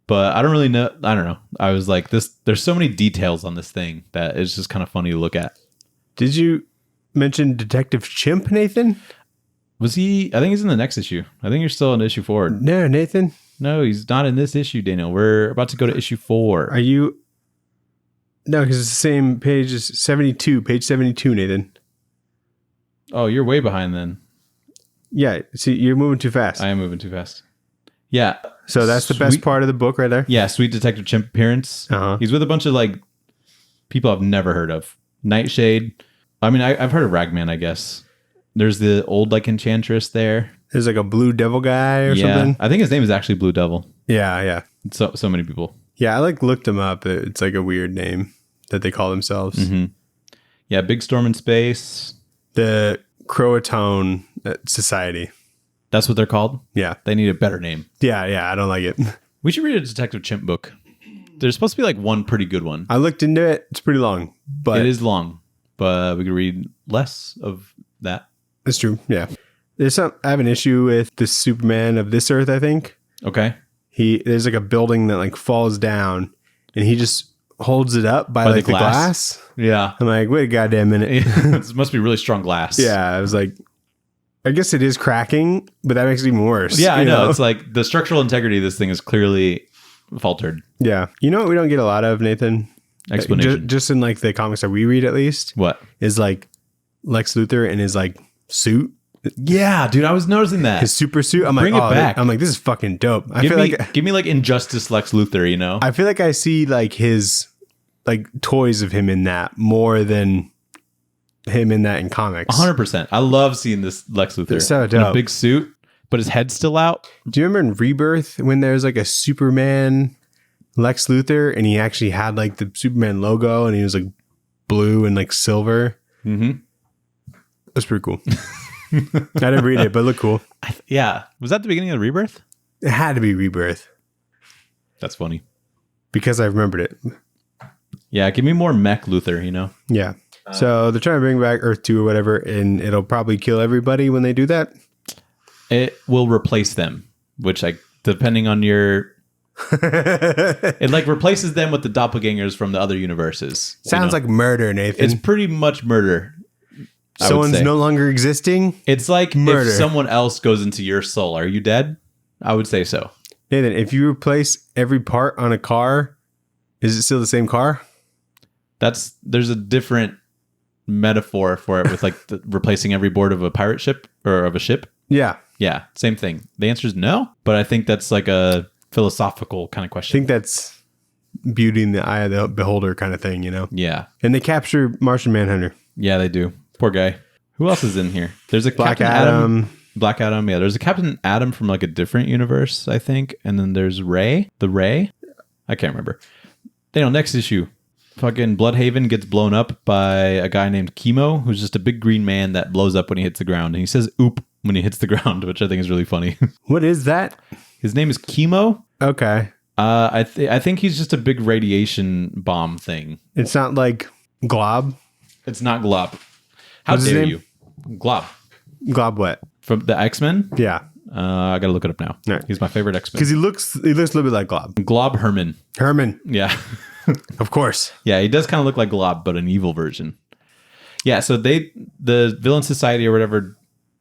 But I don't really know. I don't know. I was like, there's so many details on this thing that it's just kind of funny to look at. Did you mention Detective Chimp, Nathan? Was he? I think he's in the next issue. I think you're still in issue 4. No, Nathan. No, he's not in this issue, Daniel. We're about to go to issue 4. Are you? No, because it's the same page as 72, page 72, Nathan. Oh, you're way behind then. Yeah, see, you're moving too fast. I am moving too fast. Yeah. So that's the best part of the book right there? Yeah, Sweet Detective Chimp appearance. Uh-huh. He's with a bunch of like people I've never heard of. Nightshade. I mean, I've heard of Ragman, I guess. There's the old like enchantress there. There's like a Blue Devil guy or something. I think his name is actually Blue Devil. Yeah. So many people. Yeah, I like looked him up. It's like a weird name that they call themselves. Mm-hmm. Yeah, Big Storm in Space. The Croatone Society. That's what they're called? Yeah. They need a better name. Yeah, I don't like it. We should read a Detective Chimp book. There's supposed to be like one pretty good one. I looked into it. It's pretty long, but it is long, but we could read less of that. It's true. Yeah. I have an issue with the Superman of this Earth, I think. Okay. There's like a building that like falls down and he just holds it up by like the glass. Yeah. I'm like, wait a goddamn minute. It must be really strong glass. Yeah. I was like, I guess it is cracking, but that makes it even worse. Yeah, I know. It's like the structural integrity of this thing is clearly faltered. Yeah. You know what we don't get a lot of, Nathan? Explanation. Just in like the comics that we read at least. What? Is like Lex Luthor in his like suit. Yeah, dude, I was noticing that. His super suit. I'm Bring like, it back. I'm like, this is fucking dope. Give me like Injustice Lex Luthor, you know? I feel like I see like his like toys of him in that more than him in that in comics. 100%. I love seeing this Lex Luthor. It's so in dope. a big suit, but his head's still out. Do you remember in Rebirth when there's like a Superman Lex Luthor and he actually had like the Superman logo and he was like blue and like silver? Mm-hmm. That's pretty cool. I didn't read it, but it looked cool. Yeah. Was that the beginning of Rebirth? It had to be Rebirth That's funny. because I remembered it. Yeah, give me more mech Luthor, you know? Yeah. So they're trying to bring back Earth 2 or whatever, and it'll probably kill everybody when they do that. It will replace them, which like depending on your it like replaces them with the doppelgangers from the other universes. Sounds like murder, Nathan. It's pretty much murder. Someone's no longer existing. It's like murder. If someone else goes into your soul, are you dead? I would say so. Nathan, if you replace every part on a car, is it still the same car? There's a different metaphor for it with like replacing every board of a pirate ship or of a ship. Yeah. Yeah, same thing. The answer is no, but I think that's like a philosophical kind of I question. think that's beauty in the eye of the beholder kind of thing, you know? Yeah. And they capture Martian Manhunter. Yeah, they do. Poor guy. Who else is in here? There's a Black Captain Adam. Black Adam, yeah. There's a Captain Adam from like a different universe, I think. And then there's Ray. The Ray? I can't remember. Daniel, next issue. Fucking Bloodhaven gets blown up by a guy named Chemo, who's just a big green man that blows up when he hits the ground. And he says oop when he hits the ground, which I think is really funny. What is that? His name is Chemo. Okay. I think he's just a big radiation bomb thing. It's not like Glob. It's not Glob. How What's his dare name? you? Glob. Glob what? From the X-Men? Yeah. I gotta look it up now. Right. He's my favorite X-Men. Because he looks a little bit like Glob. Glob Herman. Yeah. Of course. Yeah, he does kind of look like Glob, but an evil version. Yeah, so the Villain Society or whatever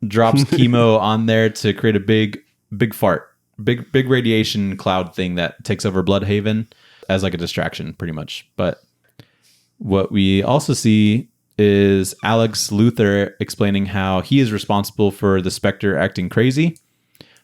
drops chemo on there to create a big fart. Big radiation cloud thing that takes over Bloodhaven as like a distraction, pretty much. But what we also see is Alex Luthor explaining how he is responsible for the Spectre acting crazy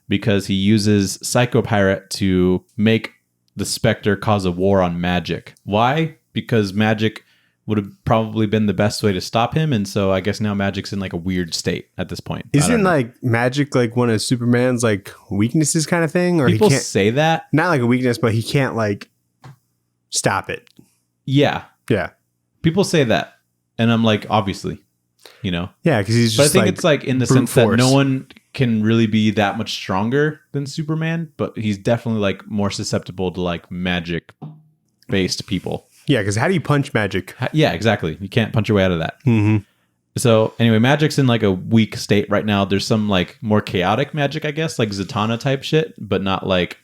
because he uses Psychopirate to make the Spectre cause a war on magic. Why? Because magic would have probably been the best way to stop him, and so I guess now magic's in like a weird state at this point. Isn't like magic like one of Superman's like weaknesses kind of thing? Or people he can't say that? Not like a weakness, but he can't like stop it. Yeah. Yeah. People say that. And I'm like, obviously, you know? Yeah, because he's just But I think it's like in the sense force. that no one can really be that much stronger than Superman, but he's definitely like more susceptible to like magic based people. Yeah, because how do you punch magic? Yeah, exactly. You can't punch your way out of that. Mm-hmm. So anyway, magic's in like a weak state right now. There's some like more chaotic magic, I guess, like Zatanna type shit, but not like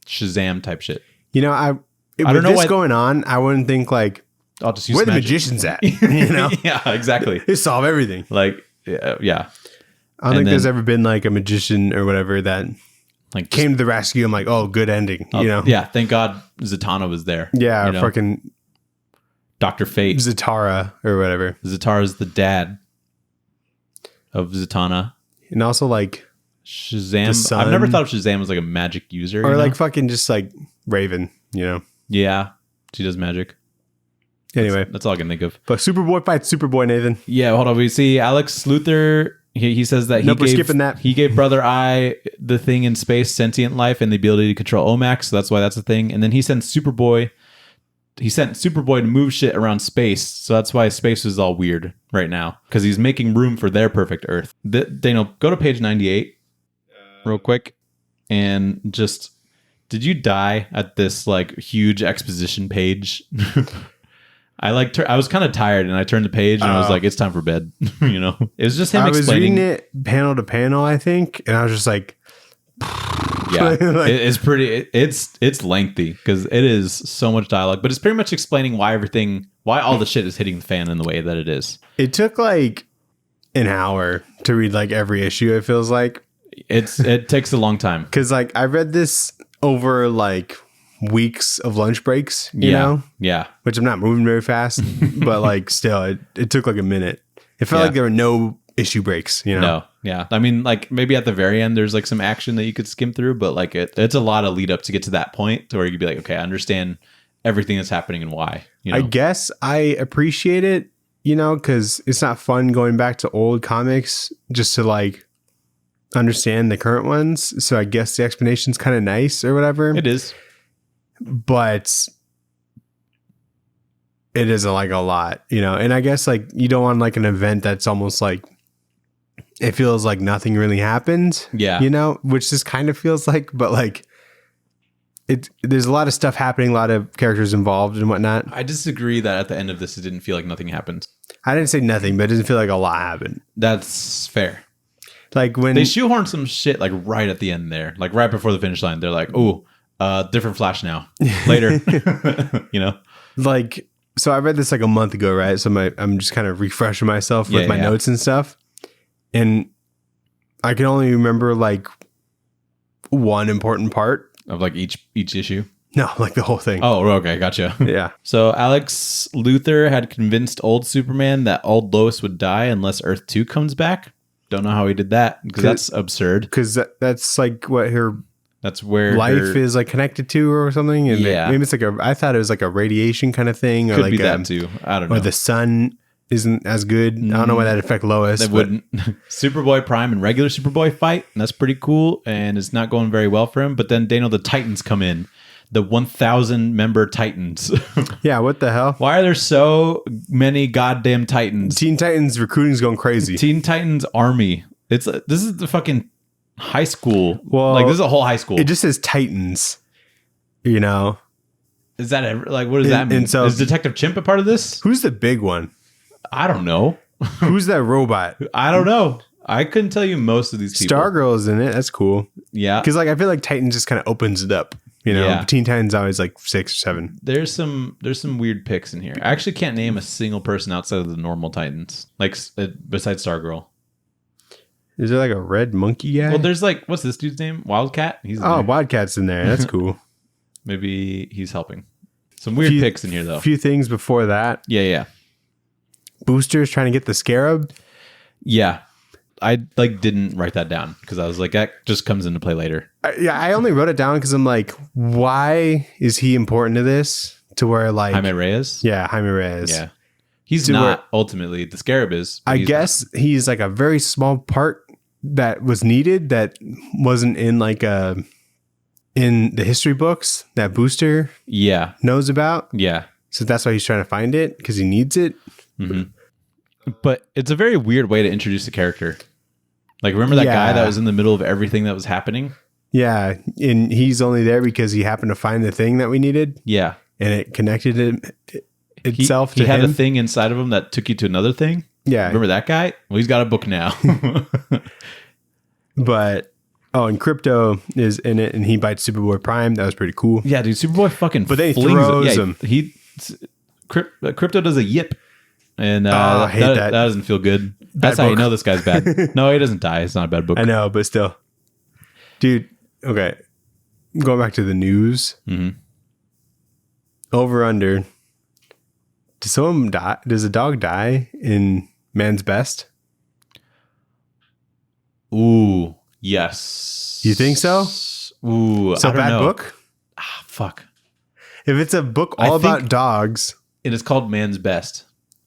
Shazam type shit. You know, with don't know this why going on, I wouldn't think like, I'll just use where the magic. magicians at? You know? Yeah, exactly. They solve everything. Like, yeah. I don't think there's ever been like a magician or whatever that Like came to the rescue. I'm like, oh, good ending. You know? Yeah, thank God Zatanna was there. Yeah, you know? fucking Dr. Fate. Zatara or whatever. Zatara's the dad of Zatanna. And also like Shazam. I've never thought of Shazam as like a magic user. Or like fucking just like Raven, you know? Yeah, she does magic. Anyway. That's all I can think of. But Superboy fights Superboy, Nathan. Yeah, hold on. We see Alex Luthor. He says that Nope, we're skipping that. He gave Brother Eye the thing in space, sentient life, and the ability to control Omax. So that's why that's a thing. And then he sent Superboy to move shit around space. So that's why space is all weird right now. Because he's making room for their perfect Earth. Daniel, go to page 98 real quick. And just, did you die at this like huge exposition page? I was kind of tired and I turned the page and I was like, it's time for bed. You know, it was just him explaining. I was reading it panel to panel, I think. And I was just like, yeah, like, it's pretty, it's lengthy because it is so much dialogue, but it's pretty much explaining why all the shit is hitting the fan in the way that it is. It took like an hour to read like every issue. It feels like it takes a long time. Cause like I read this over like weeks of lunch breaks, you know? Yeah. Which I'm not moving very fast, but like still it took like a minute. It felt like there were no issue breaks, you know? No. Yeah. I mean, like maybe at the very end there's like some action that you could skim through, but like it's a lot of lead up to get to that point to where you'd be like, okay, I understand everything that's happening and why. You know? I guess I appreciate it, you know, because it's not fun going back to old comics just to like understand the current ones. So I guess the explanation's kind of nice or whatever. It is. But it is like a lot, you know, and I guess like you don't want like an event that's almost like it feels like nothing really happened. Yeah. You know, which this kind of feels like, but like there's a lot of stuff happening, a lot of characters involved and whatnot. I disagree that at the end of this, it didn't feel like nothing happened. I didn't say nothing, but it doesn't feel like a lot happened. That's fair. Like when they shoehorned some shit like right at the end there, like right before the finish line, they're like, oh, different Flash now. Later. You know? Like, so I read this like a month ago, right? So I'm just kind of refreshing myself with my notes and stuff. And I can only remember like one important part. Of like each issue? No, like the whole thing. Oh, okay. Gotcha. Yeah. So Alex Luthor had convinced old Superman that old Lois would die unless Earth 2 comes back. Don't know how he did that because that's absurd. Because that's like what that's where life is like connected to or something. And yeah. Maybe it's like I thought it was like a radiation kind of thing. Or could like be that too. I don't know. Or the sun isn't as good. I don't know why that'd affect Lois. That wouldn't. Superboy Prime and regular Superboy fight. And that's pretty cool. And it's not going very well for him. But then Daniel, the Titans come in. The 1,000 member Titans. Yeah, what the hell? Why are there so many goddamn Titans? Teen Titans recruiting's going crazy. Teen Titans Army. This is the fucking high school. Well, like this is a whole high school. It just says Titans. You know? Is that ever, like what does that mean? And so, is Detective Chimp a part of this? Who's the big one? I don't know. Who's that robot? I don't know. I couldn't tell you most of these people. Stargirl is in it. That's cool. Yeah. Because like I feel like Titans just kind of opens it up. You know, Yeah. Teen Titans always like 6 or 7. There's some weird picks in here. I actually can't name a single person outside of the normal Titans, like besides Stargirl. Is there like a red monkey guy? Well, there's like, what's this dude's name? Wildcat? He's in there. Wildcat's in there. That's cool. Maybe he's helping. Some weird picks in here though. A few things before that. Yeah. Booster's trying to get the Scarab. Yeah. I like didn't write that down because I was like, that just comes into play later. I only wrote it down because I'm like, why is he important to this? To where like Jaime Reyes? Yeah, Jaime Reyes. Yeah. He's not ultimately. The Scarab is. I guess he's like a very small part that was needed that wasn't in like in the history books that Booster knows about. Yeah. So that's why he's trying to find it because he needs it. Mm-hmm. But it's a very weird way to introduce a character. Like, remember that guy that was in the middle of everything that was happening? Yeah. And he's only there because he happened to find the thing that we needed. Yeah. And it connected itself to him. He had a thing inside of him that took you to another thing. Yeah. Remember that guy? Well, he's got a book now. But, and Crypto is in it and he bites Superboy Prime. That was pretty cool. Yeah, dude. Superboy fucking But then he throws him. Crypto does a yip. And I hate that. That doesn't feel good. That's how you know this guy's bad. No, he doesn't die. It's not a bad book. I know, but still. Dude, okay. Going back to the news. Mm-hmm. Over under. Does someone die? Does a dog die in Man's Best? Ooh, yes. You think so? Ooh, so I don't bad know. book? Ah, fuck. If it's a book all about dogs. It is called Man's Best.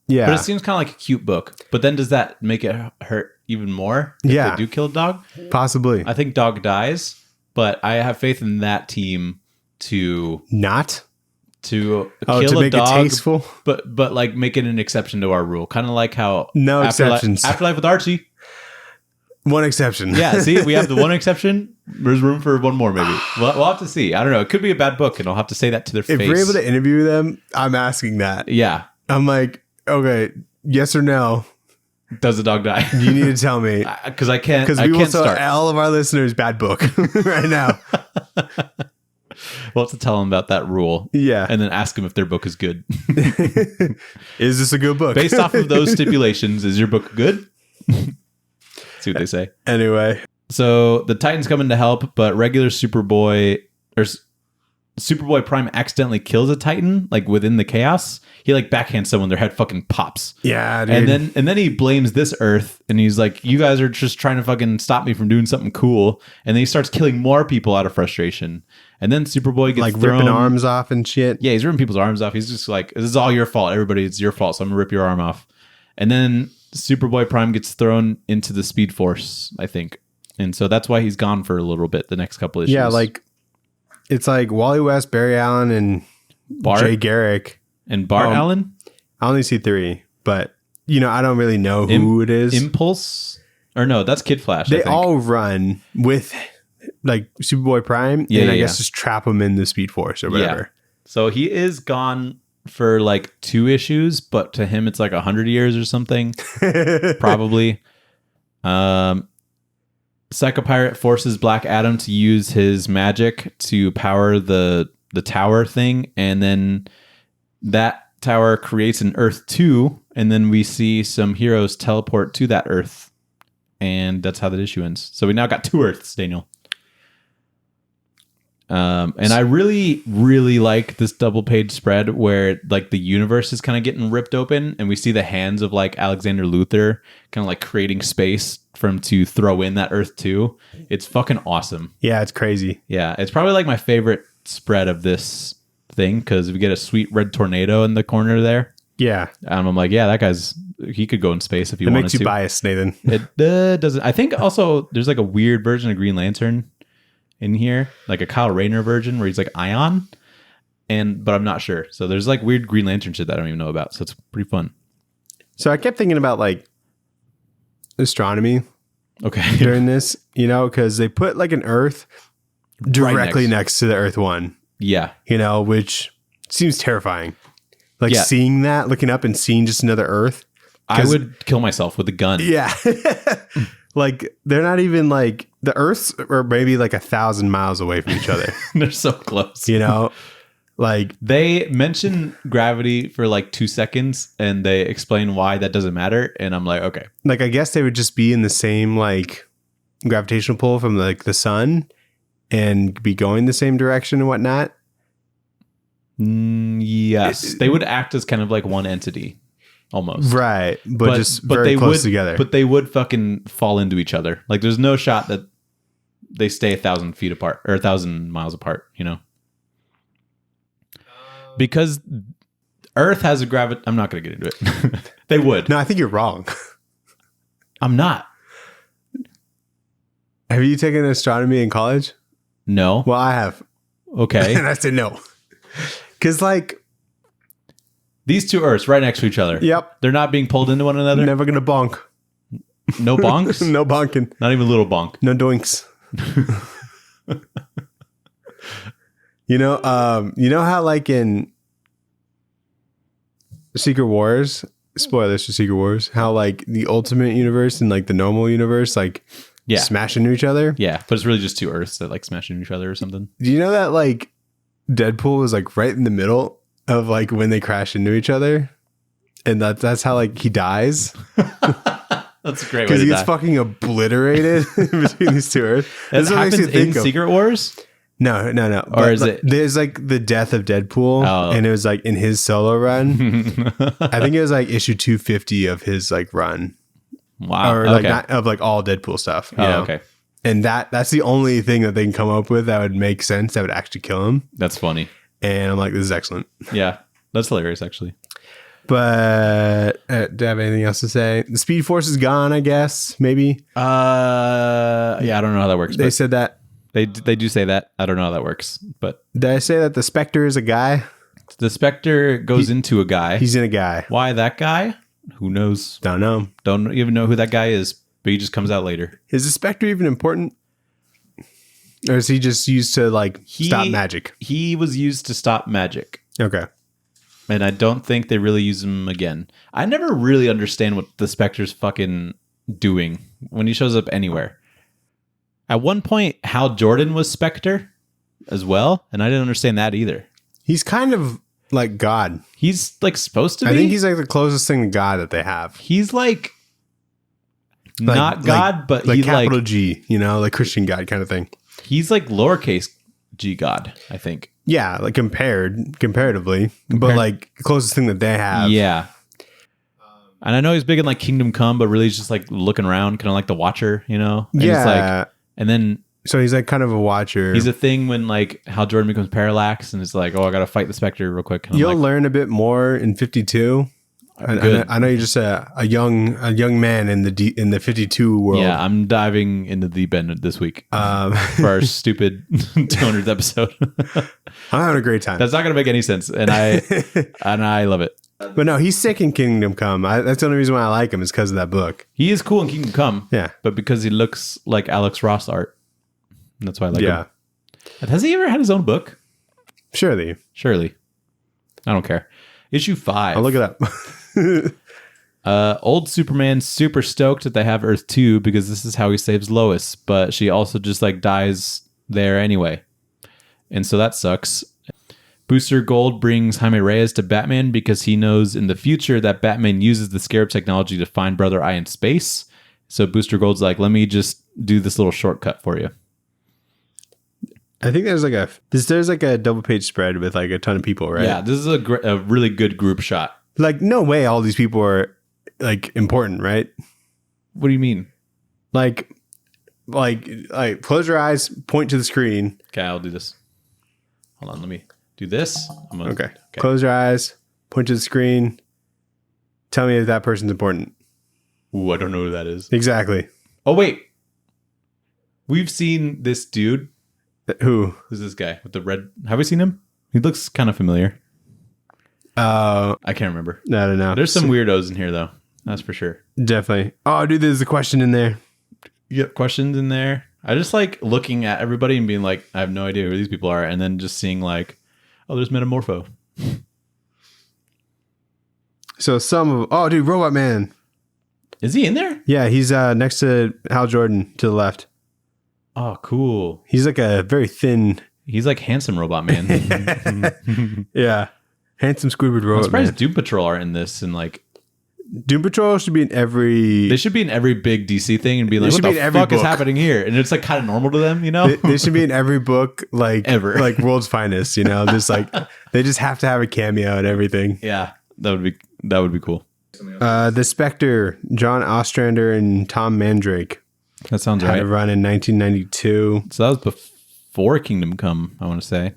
Yeah. But it seems kind of like a cute book. But then does that make it hurt even more if they do kill a dog? Possibly. I think dog dies, but I have faith in that team to kill to a make dog, it tasteful, but like make it an exception to our rule, kind of like how exceptions. Afterlife with Archie. One exception. Yeah, see, we have the one exception. There's room for one more, maybe. We'll have to see. I don't know. It could be a bad book, and I'll have to say that to their face. If we're able to interview them, I'm asking that. Yeah, I'm like, okay, yes or no? Does the dog die? You need to tell me because I can't. Because we will tell all of our listeners bad book right now. We'll have to tell them about that rule. Yeah. And then ask them if their book is good. Is this a good book? Based off of those stipulations, is your book good? See what they say. Anyway. So the Titans come in to help, but regular Superboy Prime accidentally kills a Titan, like within the chaos. He like backhands someone, their head fucking pops. Yeah, dude. And then he blames this Earth, and he's like, "You guys are just trying to fucking stop me from doing something cool." And then he starts killing more people out of frustration. And then Superboy gets like thrown, ripping arms off and shit. Yeah, he's ripping people's arms off. He's just like, "This is all your fault, everybody. It's your fault. So I'm gonna rip your arm off." And then Superboy Prime gets thrown into the Speed Force, I think, and so that's why he's gone for a little bit. The next couple issues. Yeah, like it's like Wally West, Barry Allen, and Bart, Jay Garrick. And Bart Allen? I only see 3, but I don't really know who it is. Impulse? Or no, that's Kid Flash. They all run with like Superboy Prime, and I guess just trap him in the Speed Force or whatever. Yeah. So he is gone for like 2 issues, but to him it's like 100 years or something. Probably. Psychopirate forces Black Adam to use his magic to power the tower thing, and then that tower creates an Earth 2, and then we see some heroes teleport to that Earth, and that's how the issue ends. So we now got 2 Earths, Daniel. And I really, really like this double page spread where like the universe is kind of getting ripped open, and we see the hands of like Alexander Luthor kind of like creating space for him to throw in that Earth 2. It's fucking awesome. Yeah, it's crazy. Yeah, it's probably like my favorite spread of this thing because we get a sweet red tornado in the corner there. Yeah. And I'm like, yeah, he could go in space if he wanted to. It makes you biased, Nathan. It doesn't. I think also there's like a weird version of Green Lantern in here, like a Kyle Rayner version where he's like Ion, but I'm not sure. So there's like weird Green Lantern shit that I don't even know about. So it's pretty fun. So I kept thinking about like astronomy. Okay. During this, because they put like an Earth directly next to the Earth 1. Yeah. Which seems terrifying. Like seeing that, looking up and seeing just another Earth. I would kill myself with a gun. Yeah. Like, they're not even like the Earths are maybe like 1,000 miles away from each other. They're so close. You know, like they mention gravity for like 2 seconds and they explain why that doesn't matter. And I'm like, okay. Like, I guess they would just be in the same like gravitational pull from like the sun and be going the same direction and whatnot. Yes. They would act as kind of like one entity. Almost. Right. But just very they close would, together. But they would fucking fall into each other. Like there's no shot that they stay 1,000 feet apart or 1,000 miles apart, you know? Because Earth has a gravity. I'm not going to get into it. They would. No, I think you're wrong. I'm not. Have you taken astronomy in college? No. Well, I have. Okay. And I said no. Because like... These two Earths right next to each other. Yep. They're not being pulled into one another. Never gonna bonk. No bonks? No bonking. Not even a little bonk. No doinks. You know how like in Secret Wars, spoilers for Secret Wars, how like the Ultimate Universe and like the normal universe like smash into each other? Yeah, but it's really just two Earths that like smash into each other or something. Do you know that like Deadpool was like right in the middle of like when they crash into each other, and that's how like he dies. That's a great way because to he gets die. Fucking obliterated between these two Earths. That happens in Secret Wars. No. Or but, is it? There's like the death of Deadpool, and it was like in his solo run. I think it was like issue 250 of his like run. Wow. Or like not, of like all Deadpool stuff. You know? Okay. And that's the only thing that they can come up with that would make sense, that would actually kill him. That's funny. And I'm like, this is excellent. Yeah, that's hilarious, actually. But do I have anything else to say? The Speed Force is gone, I guess. Maybe. Yeah, I don't know how that works. They said that. They do say that. I don't know how that works. But did I say that the Spectre is a guy? The Spectre goes into a guy. He's in a guy. Why that guy? Who knows? Don't know. Don't even know who that guy is. But he just comes out later. Is the Spectre even important? Or is he just used to like stop magic? He was used to stop magic. Okay. And I don't think they really use him again. I never really understand what the Spectre's fucking doing when he shows up anywhere. At one point, Hal Jordan was Spectre as well, and I didn't understand that either. He's kind of like God. He's like supposed to be? I think he's like the closest thing to God that they have. He's like not God, but like he's capital like G, you know, like Christian God kind of thing. He's like lowercase g God, I think. Yeah, like comparatively, but like closest thing that they have. Yeah. And I know he's big in like Kingdom Come, but really he's just like looking around, kind of like the Watcher, you know? And yeah. It's like, and then so he's like kind of a Watcher. He's a thing when like Hal Jordan becomes Parallax, and it's like, oh, I got to fight the Spectre real quick. You'll learn a bit more in 52. I know you're just a young man in the 52 world. Yeah, I'm diving into the deep end this week for our stupid 200th episode. I'm having a great time. That's not going to make any sense, and I love it. But no, he's sick in Kingdom Come. That's the only reason why I like him is because of that book. He is cool in Kingdom Come. Yeah, but because he looks like Alex Ross art, that's why I like him. Has he ever had his own book? Surely. I don't care. Issue 5. I'll look it up. Old Superman's super stoked that they have Earth 2 because this is how he saves Lois, but she also just like dies there anyway. And so that sucks. Booster Gold brings Jaime Reyes to Batman because he knows in the future that Batman uses the Scarab technology to find Brother Eye in space. So Booster Gold's like, let me just do this little shortcut for you. I think there's like a double page spread with like a ton of people, right? Yeah, this is a really good group shot. Like, no way all these people are like important, right? What do you mean? Like close your eyes, point to the screen. Okay, I'll do this. Hold on, let me do this. Okay. Close your eyes, point to the screen. Tell me if that person's important. Ooh, I don't know who that is. Exactly. Oh, wait. We've seen this dude. Who? Who's this guy with the red? Have we seen him? He looks kind of familiar. I can't remember. I don't know. There's some weirdos in here, though. That's for sure. Definitely. Oh, dude, there's a question in there. You get questions in there. I just like looking at everybody and being like, I have no idea who these people are. And then just seeing like, oh, there's Metamorpho. So dude, Robot Man. Is he in there? Yeah, he's next to Hal Jordan to the left. Oh, cool. He's like a very thin. He's like handsome robot man. Yeah, handsome Squidward I'm robot surprised man. Doom Patrol aren't in this, and like Doom Patrol should be in every. they should be in every big DC thing and be like, They what should be the in every fuck is book. happening here? And it's like kind of normal to them, you know? They should be in every book, like Ever. like World's Finest. You know, just like they just have to have a cameo and everything. Yeah, that would be cool. The Spectre, John Ostrander and Tom Mandrake That sounds had right. a run in 1992, So that was before Kingdom Come, I want to say.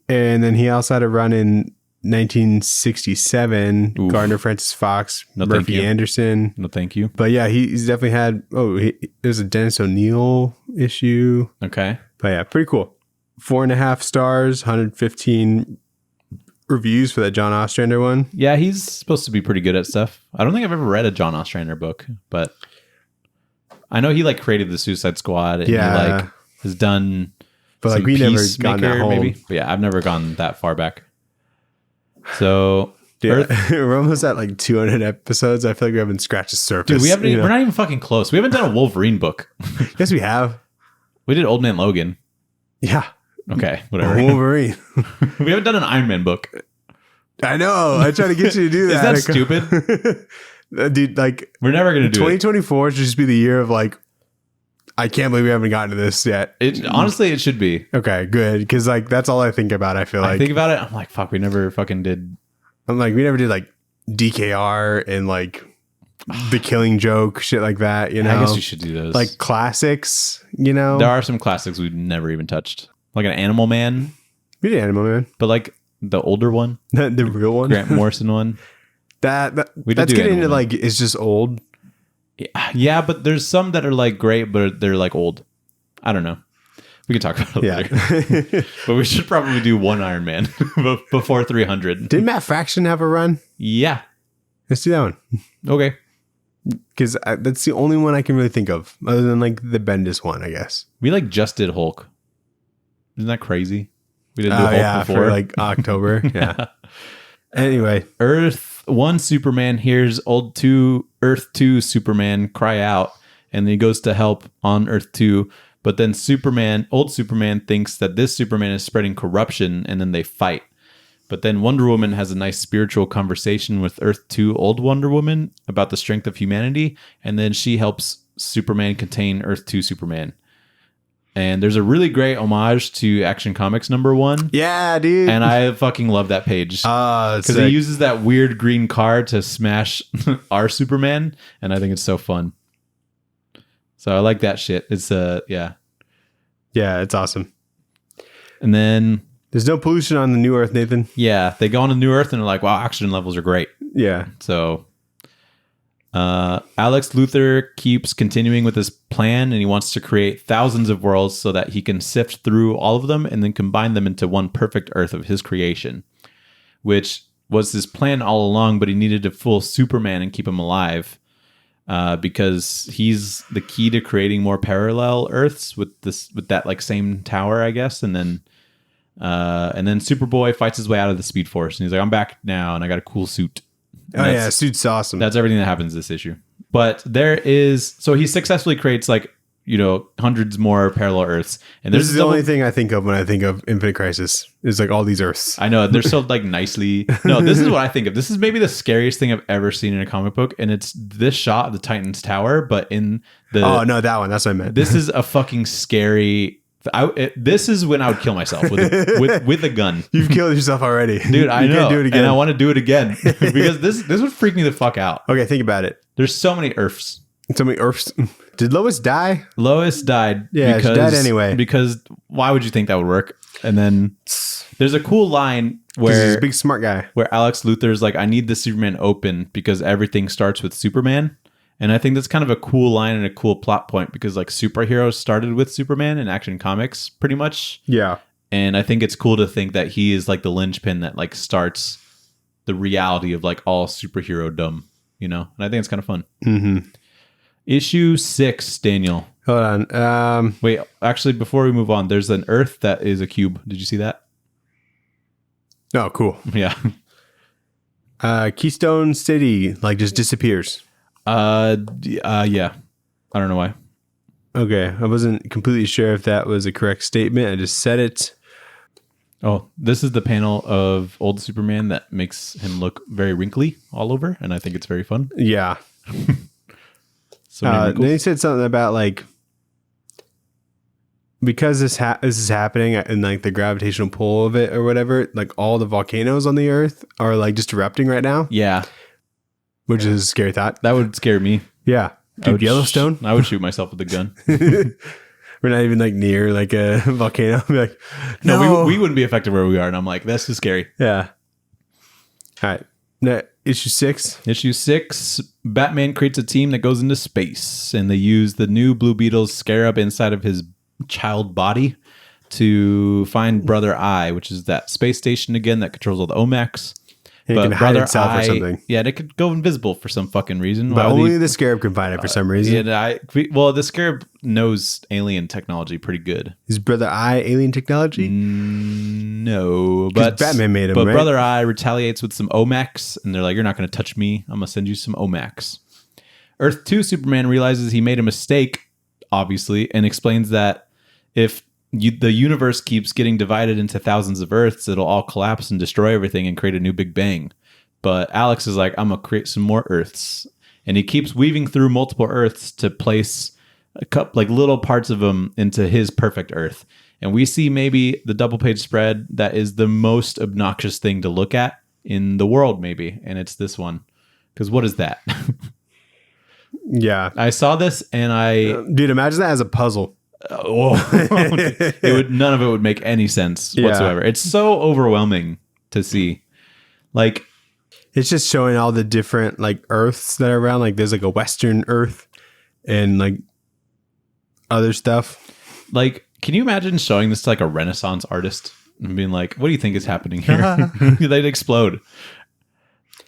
and then he also had a run in 1967. Oof. Gardner Francis Fox, No, thank Murphy you. Anderson. No, thank you. But yeah, he's definitely had. There's a Dennis O'Neil issue. Okay. But yeah, pretty cool. 4.5 stars, 115 reviews for that John Ostrander one. Yeah, he's supposed to be pretty good at stuff. I don't think I've ever read a John Ostrander book, but I know he like created the Suicide Squad and he like has done but like some we never Peacemaker, gone that whole. maybe. But yeah, I've never gone that far back. So Dude, we're almost at like 200 episodes. I feel like we haven't scratched the surface. dude, we haven't you know? we're not even fucking close. We haven't done a Wolverine book. Yes, we have. We did Old Man Logan. Yeah. Okay, whatever. Wolverine. We haven't done an Iron Man book. I know. I tried to get you to do that. Is that stupid? Dude, like We're never gonna do it. 2024 should just be the year of like, I can't believe we haven't gotten to this yet. Honestly, it should be. Okay, good. Because like that's all I think about. I feel like I think about it. I'm like, fuck. We never fucking did. I'm like, we never did like DKR and like The Killing Joke, shit like that. You know, I guess we should do those. like classics. You know, there are some classics we've never even touched, like an Animal Man, we did Animal Man, but like the older one, the real one, Grant Morrison one. We did that's do getting into Animal Man. like it's just old. Yeah, but there's some that are like great, but they're like old. I don't know. We can talk about it later. Yeah. But we should probably do one Iron Man before 300. Did Matt Fraction have a run? Yeah. Let's do that one. Okay. Because that's the only one I can really think of, other than like the Bendis one, I guess. We like just did Hulk. Isn't that crazy? We didn't do Hulk before. for like October. Yeah. Anyway, Earth 1 Superman hears Earth 2 Superman cry out, and then he goes to help on Earth 2. But then old Superman thinks that this Superman is spreading corruption, and then they fight. But then Wonder Woman has a nice spiritual conversation with Earth 2 old Wonder Woman about the strength of humanity, and then she helps Superman contain Earth 2 Superman. And there's a really great homage to Action Comics #1. yeah, dude. And I fucking love that page. Because he sick. uses that weird green car to smash our Superman, and I think it's so fun. So I like that shit. It's yeah. Yeah, it's awesome. And then There's no pollution on the new Earth, Nathan. yeah, they go on to New Earth and they're like, wow, oxygen levels are great. Yeah. So Alex Luthor keeps continuing with his plan, and he wants to create thousands of worlds so that he can sift through all of them and then combine them into one perfect Earth of his creation, which was his plan all along, but he needed to fool Superman and keep him alive. Because he's the key to creating more parallel Earths with that like same tower, I guess. And then Superboy fights his way out of the Speed Force, and he's like, "I'm back now, and I got a cool suit." And Oh yeah, suit's awesome. that's everything that happens this issue. But so he successfully creates like hundreds more parallel Earths, and This is the only thing I think of when I think of Infinite Crisis. Is like all these Earths. I know they're so like nicely. No, this is what I think of. This is maybe the scariest thing I've ever seen in a comic book, and it's this shot of the Titans Tower, but in the Oh no, that one. That's what I meant. this is a fucking scary. This is when I would kill myself with a gun. You've killed yourself already, Dude. I You know, can't do it again. and I want to do it again because this would freak me the fuck out. Okay, think about it. There's so many Earths. So many Earths. Did Lois die? Lois died. Yeah, she died anyway. Because why would you think that would work? And then there's a cool line Because he's where a big smart guy. Alex Luthor's like, I need the Superman open because everything starts with Superman. And I think that's kind of a cool line and a cool plot point because like superheroes started with Superman in Action Comics pretty much. Yeah. And I think it's cool to think that he is like the linchpin that like starts the reality of like all superhero dumb, And I think it's kind of fun. Mm-hmm. Issue 6, Daniel. Hold on. Wait, actually, before we move on, there's an Earth that is a cube. Did you see that? Oh, cool. Yeah. Keystone City like just disappears. Yeah. I don't know why. Okay, I wasn't completely sure if that was a correct statement. I just said it. Oh, this is the panel of old Superman that makes him look very wrinkly all over, and I think it's very fun. Yeah. So many wrinkles. Then he said something about like because this is happening in like the gravitational pull of it or whatever. Like all the volcanoes on the Earth are like just erupting right now. Yeah, which is a scary thought. that would scare me. Yeah, dude, Yellowstone. I would shoot myself with a gun. We're not even like near like a volcano. Be like, no, we wouldn't be affected where we are. And I'm like, that's too scary. Yeah. All right. Now, issue 6. Issue 6, Batman creates a team that goes into space, and they use the new Blue Beetle's scarab inside of his child body to find Brother Eye, which is that space station again that controls all the OMACs. It can hide itself or something. Yeah, it could go invisible for some fucking reason. But only the scarab can find it for some reason. The scarab knows alien technology pretty good. Is Brother Eye alien technology? No, but Batman made him. But right? Brother Eye retaliates with some OMACs, and they're like, "You're not going to touch me. I'm going to send you some OMACs." Earth 2 Superman realizes he made a mistake, obviously, and explains that if the universe keeps getting divided into thousands of Earths, it'll all collapse and destroy everything and create a new Big Bang. But Alex is like, I'm going to create some more Earths. And he keeps weaving through multiple Earths to place a couple, like little parts of them into his perfect Earth. And we see maybe the double page spread that is the most obnoxious thing to look at in the world, maybe. And it's this one. Because what is that? Yeah. I saw this and dude, imagine that as a puzzle. None of it would make any sense whatsoever. It's so overwhelming to see. Like, it's just showing all the different like Earths that are around. Like there's like a Western Earth and like other stuff. Like, can you imagine showing this to like a Renaissance artist and being like, what do you think is happening here? They'd explode.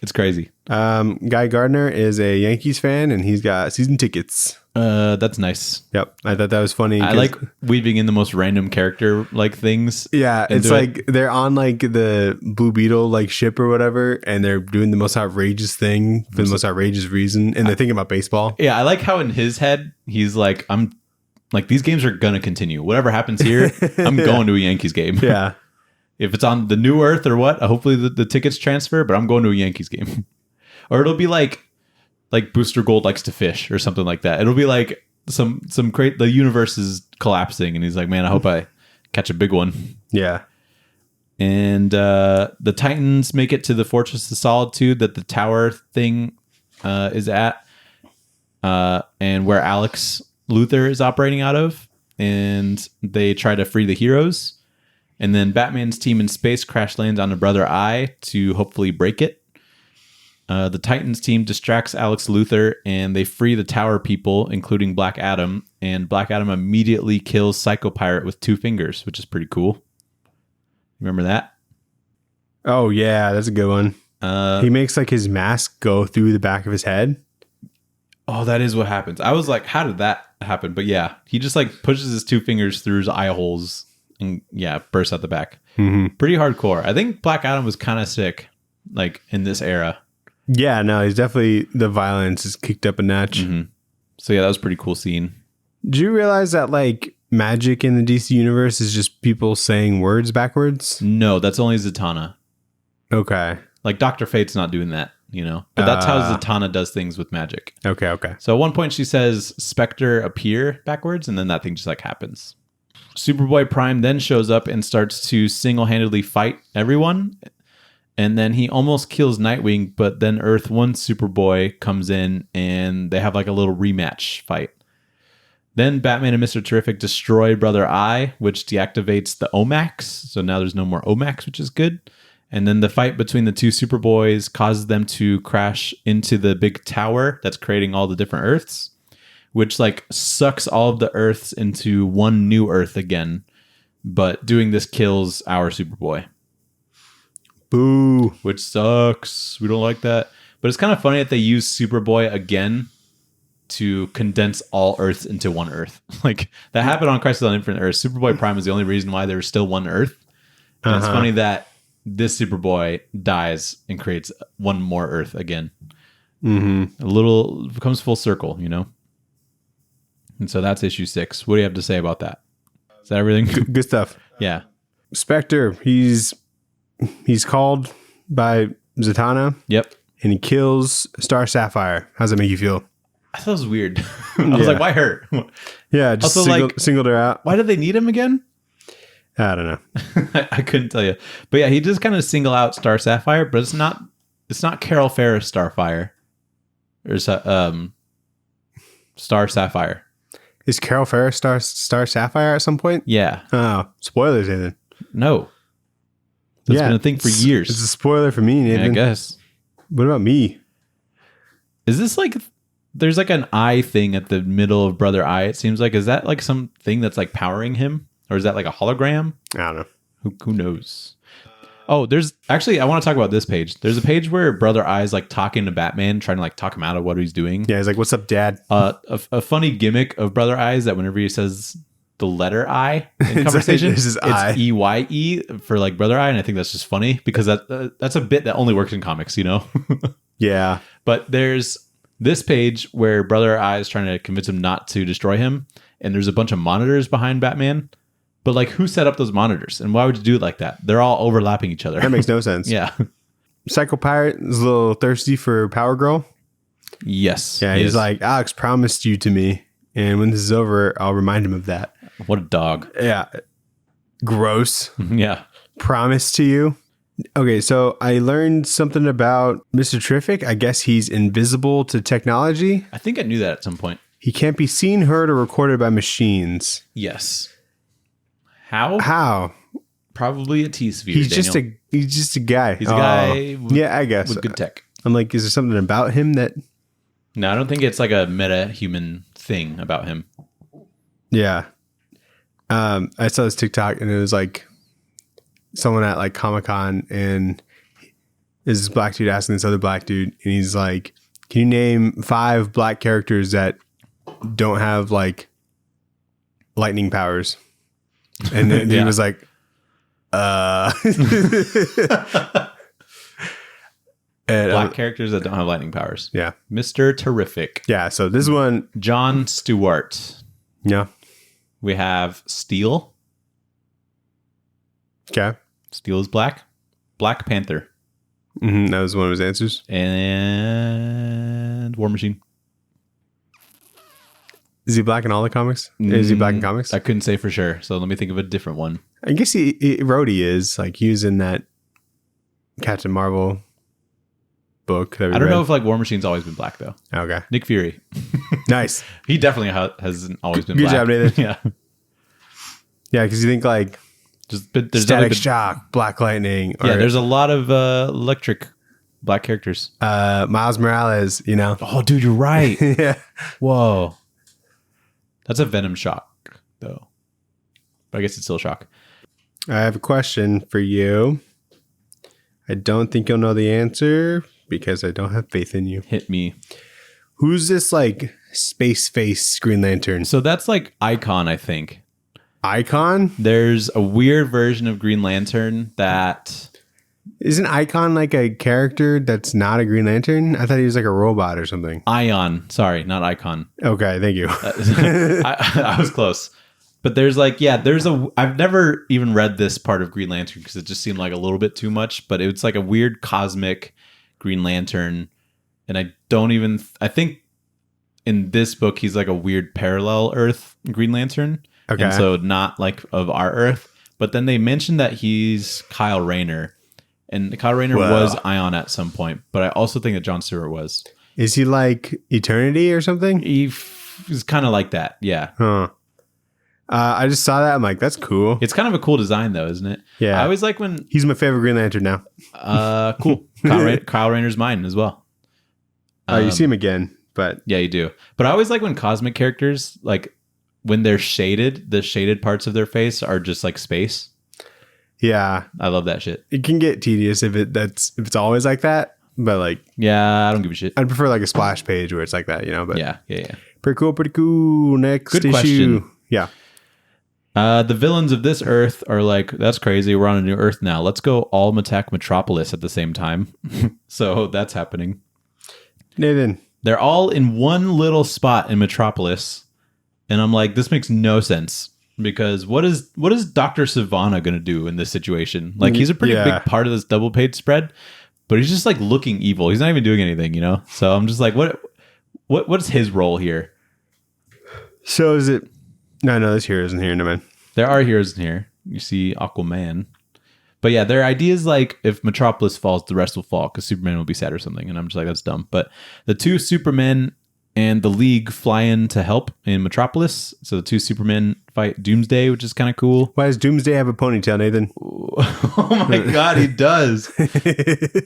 It's crazy. Guy Gardner is a Yankees fan and he's got season tickets. That's nice. Yep. I thought that was funny. I like weaving in the most random character like things. Yeah. It's like they're on like the Blue Beetle like ship or whatever, and they're doing the most outrageous thing for the most outrageous reason. And they're thinking about baseball. Yeah. I like how in his head, he's like, I'm like, these games are going to continue. Whatever happens here, I'm going to a Yankees game. Yeah. If it's on the new Earth or what, hopefully the tickets transfer, but I'm going to a Yankees game. Or it'll be like Booster Gold likes to fish or something like that. It'll be like some great, the universe is collapsing and he's like, man, I hope I catch a big one. Yeah. And the Titans make it to the Fortress of Solitude that the tower thing is at, and where Alex Luthor is operating out of. And they try to free the heroes. And then Batman's team in space crash lands on a Brother Eye to hopefully break it. The Titans team distracts Alex Luthor and they free the tower people, including Black Adam. And Black Adam immediately kills Psycho Pirate with 2 fingers, which is pretty cool. Remember that? Oh, yeah. That's a good one. He makes like his mask go through the back of his head. Oh, that is what happens. I was like, how did that happen? But yeah, he just like pushes his 2 fingers through his eye holes and bursts out the back. Mm-hmm. Pretty hardcore. I think Black Adam was kind of sick, like in this era. Yeah, no, he's definitely, the violence is kicked up a notch. Mm-hmm. So yeah, that was a pretty cool scene. Do you realize that like magic in the DC universe is just people saying words backwards? No, that's only Zatanna. Okay. Like Dr. Fate's not doing that, you know? But that's how Zatanna does things with magic. Okay. So at one point she says Spectre appear backwards, and then that thing just like happens. Superboy Prime then shows up and starts to single-handedly fight everyone. And then he almost kills Nightwing, but then Earth 1 Superboy comes in and they have like a little rematch fight. Then Batman and Mr. Terrific destroy Brother Eye, which deactivates the OMACs. So now there's no more OMACs, which is good. And then the fight between the 2 Superboys causes them to crash into the big tower that's creating all the different Earths, which like sucks all of the Earths into one new Earth again. But doing this kills our Superboy. Boo. Which sucks. We don't like that. But it's kind of funny that they use Superboy again to condense all Earths into one Earth. Like that happened on Crisis on Infinite Earths. Superboy Prime is the only reason why there's still one Earth. And it's funny that this Superboy dies and creates one more Earth again. Mm-hmm. A little comes full circle, you know? And so that's issue 6. What do you have to say about that? Is that everything? Good stuff. Yeah. Spectre, he's called by Zatanna. Yep. And he kills Star Sapphire. How's that make you feel? I thought it was weird. I was like, why her? Yeah, just also, singled her out. Why did they need him again? I don't know. I couldn't tell you. But yeah, he does kind of single out Star Sapphire, but it's not Carol Ferris Starfire. There's Star Sapphire. Is Carol Ferris Star Sapphire at some point? Yeah. Oh, spoilers, Nathan. No. That's been a thing for years. It's a spoiler for me, Nathan. Yeah, I guess. What about me? Is this like... There's like an eye thing at the middle of Brother Eye, it seems like. Is that like something that's like powering him? Or is that like a hologram? I don't know. Who knows? Oh, there's... Actually, I want to talk about this page. There's a page where Brother Eye is like talking to Batman, trying to like talk him out of what he's doing. Yeah, he's like, what's up, Dad? A funny gimmick of Brother Eye is that whenever he says the letter I in conversation, it's I. EYE for like Brother Eye, and I think that's just funny because that's a bit that only works in comics, you know? Yeah. But there's this page where Brother Eye is trying to convince him not to destroy him, and there's a bunch of monitors behind Batman. But like, who set up those monitors, and why would you do it like that? They're all overlapping each other. That makes no sense. Yeah. Psycho Pirate is a little thirsty for Power Girl. Yes. Yeah, he's like, Alex promised you to me, and when this is over, I'll remind him of that. What a dog. Yeah. Gross. Yeah. Promise to you. Okay, so I learned something about Mr. Terrific. I guess he's invisible to technology. I think I knew that at some point. He can't be seen, heard, or recorded by machines. Yes. How? How? Probably a T-sphere. He's just a guy. He's a guy. Yeah, I guess with good tech. I'm like, is there something about him that? No, I don't think it's like a meta-human thing about him. Yeah. I saw this TikTok and it was like someone at like Comic-Con, and is this black dude asking this other black dude, and he's like, can you name 5 black characters that don't have like lightning powers? And then he was like, and, black characters that don't have lightning powers. Yeah. Mr. Terrific. Yeah. So this one, John Stewart. yeah. We have Steel. Okay. Steel is black. Black Panther. Mm-hmm, that was one of his answers. And War Machine. Is he black in all the comics? Is he black in comics? I couldn't say for sure. So let me think of a different one. I guess Rhodey is. Like, he was in that Captain Marvel book that we I don't read. know if like War Machine's always been black though. Okay. Nick Fury. Nice. He definitely hasn't always been Good black. job, Nathan. Yeah. Yeah, because you think like There's Static Shock, Black Lightning. Or, yeah, there's a lot of electric black characters. Miles Morales, you know. Oh, dude, you're right. Yeah. Whoa. That's a Venom shock, though. But I guess it's still a shock. I have a question for you. I don't think you'll know the answer because I don't have faith in you. Hit me. Who's this like space face Green Lantern? So that's like Icon, I think. Icon? There's a weird version of Green Lantern that... Isn't Icon like a character that's not a Green Lantern? I thought he was like a robot or something. Ion. Sorry, not Icon. Okay, thank you. I was close. But there's like, yeah, I've never even read this part of Green Lantern because it just seemed like a little bit too much, but it's like a weird cosmic Green Lantern. And I think in this book, he's like a weird parallel Earth Green Lantern. Okay. And so not like of our Earth. But then they mentioned that he's Kyle Rayner. And Kyle Rayner was Ion at some point. But I also think that John Stewart was. Is he like Eternity or something? He's kind of like that. Yeah. Huh. I just saw that. I'm like, that's cool. It's kind of a cool design, though, isn't it? Yeah. I always like when... He's my favorite Green Lantern now. Cool. Kyle Rayner's mine as well. You see him again, but... Yeah, you do. But I always like when cosmic characters, like, when they're shaded, the shaded parts of their face are just like space. Yeah. I love that shit. It can get tedious if it's always like that, but like... Yeah, I don't give a shit. I'd prefer like a splash page where it's like that, you know? But yeah. Pretty cool. Next Good issue. question. Yeah. The villains of this Earth are like, that's crazy. We're on a new Earth now. Let's go all attack Metropolis at the same time. So that's happening. Nathan. They're all in one little spot in Metropolis. And I'm like, this makes no sense. Because what is Dr. Sivana going to do in this situation? Like, he's a pretty big part of this double page spread, but he's just like looking evil. He's not even doing anything, you know? So I'm just like, what's his role here? So is it... No, there's heroes in here, no man. There are heroes in here. You see Aquaman. But yeah, their idea is like, if Metropolis falls, the rest will fall because Superman will be sad or something. And I'm just like, that's dumb. But the two Supermen and the League fly in to help in Metropolis. So the two Supermen fight Doomsday, which is kind of cool. Why does Doomsday have a ponytail, Nathan? Oh my God, he does.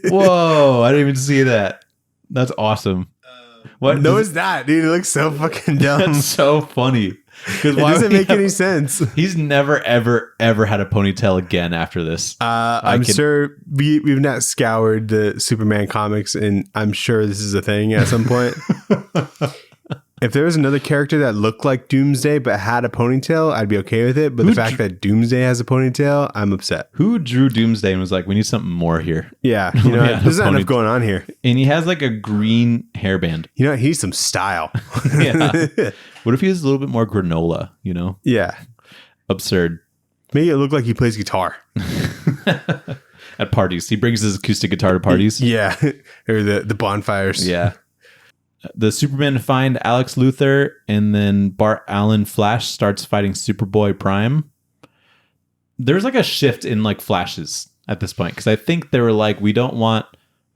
Whoa, I didn't even see that. That's awesome. What? No, it's not, dude. It looks so fucking dumb. That's so funny. It doesn't make any sense. He's never, ever, ever had a ponytail again after this. I'm sure we've not scoured the Superman comics, and I'm sure this is a thing at some point. If there was another character that looked like Doomsday but had a ponytail, I'd be okay with it. But the fact that Doomsday has a ponytail, I'm upset. Who drew Doomsday and was like, we need something more here? Yeah. You know, there's not enough going on here. And he has like a green hairband. You know, he needs some style. Yeah. What if he has a little bit more granola, you know? Yeah. Absurd. Make it look like he plays guitar. At parties. He brings his acoustic guitar to parties. Yeah. Or the bonfires. Yeah. The Supermen find Alex Luthor, and then Bart Allen Flash starts fighting Superboy Prime. There's like a shift in like Flashes at this point, because I think they were like, we don't want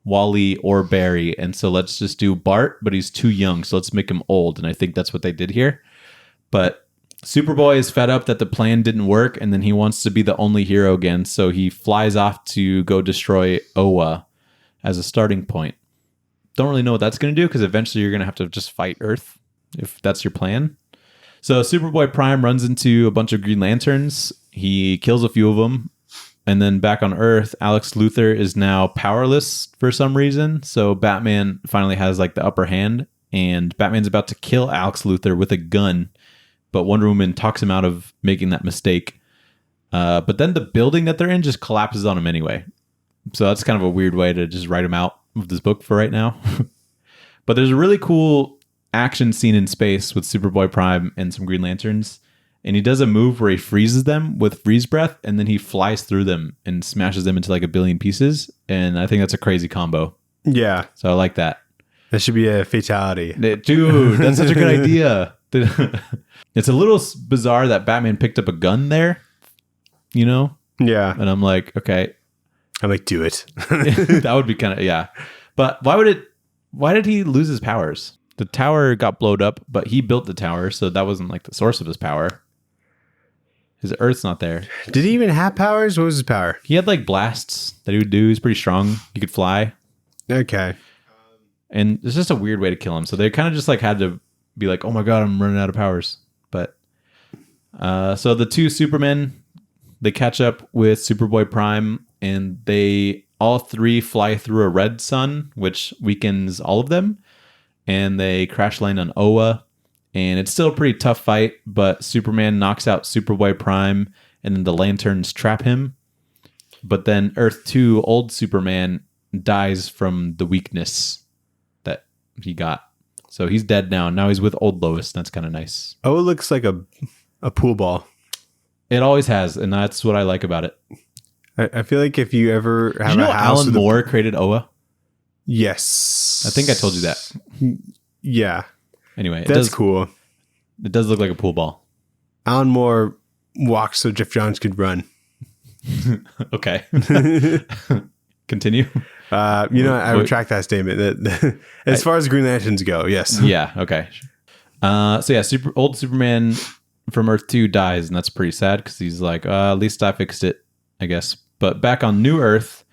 Wally or Barry, and so let's just do Bart, but he's too young, so let's make him old. And I think that's what they did here. But Superboy is fed up that the plan didn't work, and then he wants to be the only hero again, so he flies off to go destroy Oa as a starting point. Don't really know what that's going to do, because eventually you're going to have to just fight Earth if that's your plan. So Superboy Prime runs into a bunch of Green Lanterns. He kills a few of them. And then back on Earth, Alex Luthor is now powerless for some reason. So Batman finally has like the upper hand. And Batman's about to kill Alex Luthor with a gun. But Wonder Woman talks him out of making that mistake. But then the building that they're in just collapses on him anyway. So that's kind of a weird way to just write him out of this book for right now. But there's a really cool action scene in space with Superboy Prime and some Green Lanterns. And he does a move where he freezes them with freeze breath, and then he flies through them and smashes them into like a billion pieces. And I think that's a crazy combo. Yeah. So I like that. That should be a fatality. Dude, that's such a good idea. It's a little bizarre that Batman picked up a gun there, you know? Yeah. And I'm like, okay. I'm like, do it. That would be kind of, yeah. But why did he lose his powers? The tower got blowed up, but he built the tower, so that wasn't like the source of his power. His Earth's not there. Did he even have powers? What was his power? He had like blasts that he would do. He's pretty strong. He could fly. Okay. And it's just a weird way to kill him. So they kind of just like had to be like, oh my God, I'm running out of powers. But so the two Supermen, they catch up with Superboy Prime, and they all three fly through a red sun, which weakens all of them. And they crash land on Oa. And it's still a pretty tough fight, but Superman knocks out Superboy Prime, and then the Lanterns trap him. But then Earth 2, old Superman, dies from the weakness that he got. So he's dead now. Now he's with old Lois. That's kind of nice. Oh, it looks like a pool ball. It always has, and that's what I like about it. I feel like if you ever have a house... Alan Moore created Oa? Yes. I think I told you that. Yeah. Anyway, that's cool. It does look like a pool ball. Alan Moore walked so Jeff Johns could run. Okay. Continue. I retract that statement. That as far as Green Lanterns go, yes. Yeah. Okay. So yeah, old Superman from Earth 2 dies, and that's pretty sad because he's like, at least I fixed it, I guess. But back on New Earth,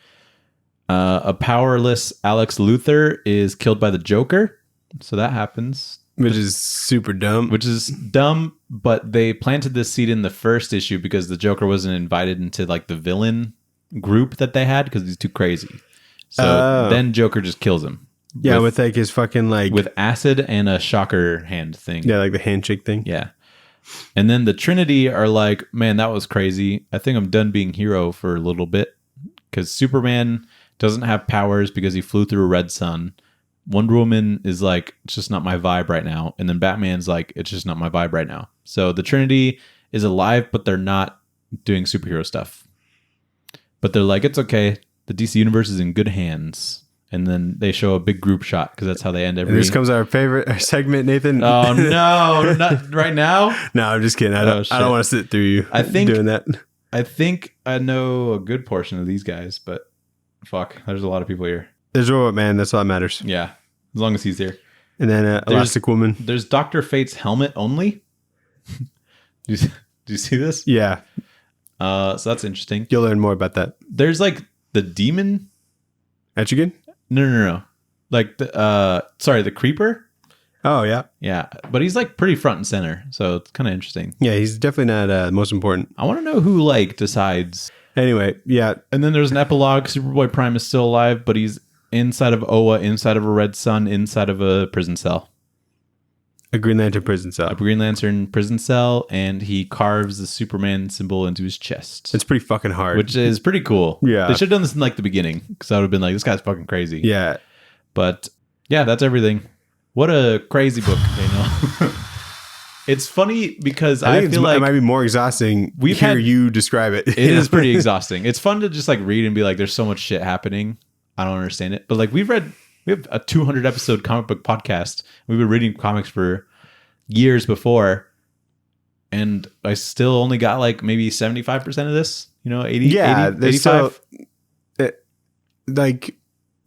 a powerless Alex Luthor is killed by the Joker. So that happens. Which is super dumb. Which is dumb, but they planted this seed in the first issue because the Joker wasn't invited into like the villain group that they had because he's too crazy. So then Joker just kills him. Yeah, with like his fucking like... With acid and a shocker hand thing. Yeah, like the handshake thing. Yeah. And then the Trinity are like, man, that was crazy. I think I'm done being hero for a little bit. Because Superman doesn't have powers because he flew through a red sun. Wonder Woman is like, it's just not my vibe right now. And then Batman's like, it's just not my vibe right now. So the Trinity is alive, but they're not doing superhero stuff. But they're like, it's okay. The DC universe is in good hands. And then they show a big group shot because that's how they end every. And this comes our favorite segment, Nathan. Oh no, not right now. No, I'm just kidding. I don't want to sit through you doing that. I think I know a good portion of these guys, but fuck, there's a lot of people here. There's Robot Man. That's all that matters. Yeah, as long as he's here. And then Elastic Woman. There's Dr. Fate's helmet only. Do you see this? Yeah. So that's interesting. You'll learn more about that. There's like the demon. Etrigan? No. Like the Creeper. Oh yeah. Yeah, but he's like pretty front and center, so it's kind of interesting. Yeah, he's definitely not most important. I want to know who like decides. Anyway, yeah. And then there's an epilogue. Superboy Prime is still alive, but he's inside of Oa, inside of a red sun, inside of a prison cell. A Green Lantern prison cell. A Green Lantern prison cell, and he carves the Superman symbol into his chest. It's pretty fucking hard. Which is pretty cool. Yeah. They should have done this in like the beginning, because I would have been like, this guy's fucking crazy. Yeah. But yeah, that's everything. What a crazy book, Daniel. It's funny because I feel like it might be more exhausting you describe it. It is pretty exhausting. It's fun to just like read and be like, there's so much shit happening. I don't understand it. But like we have a 200 episode comic book podcast. We've been reading comics for years before. And I still only got like maybe 75% of this, 80, yeah, 80 85. Like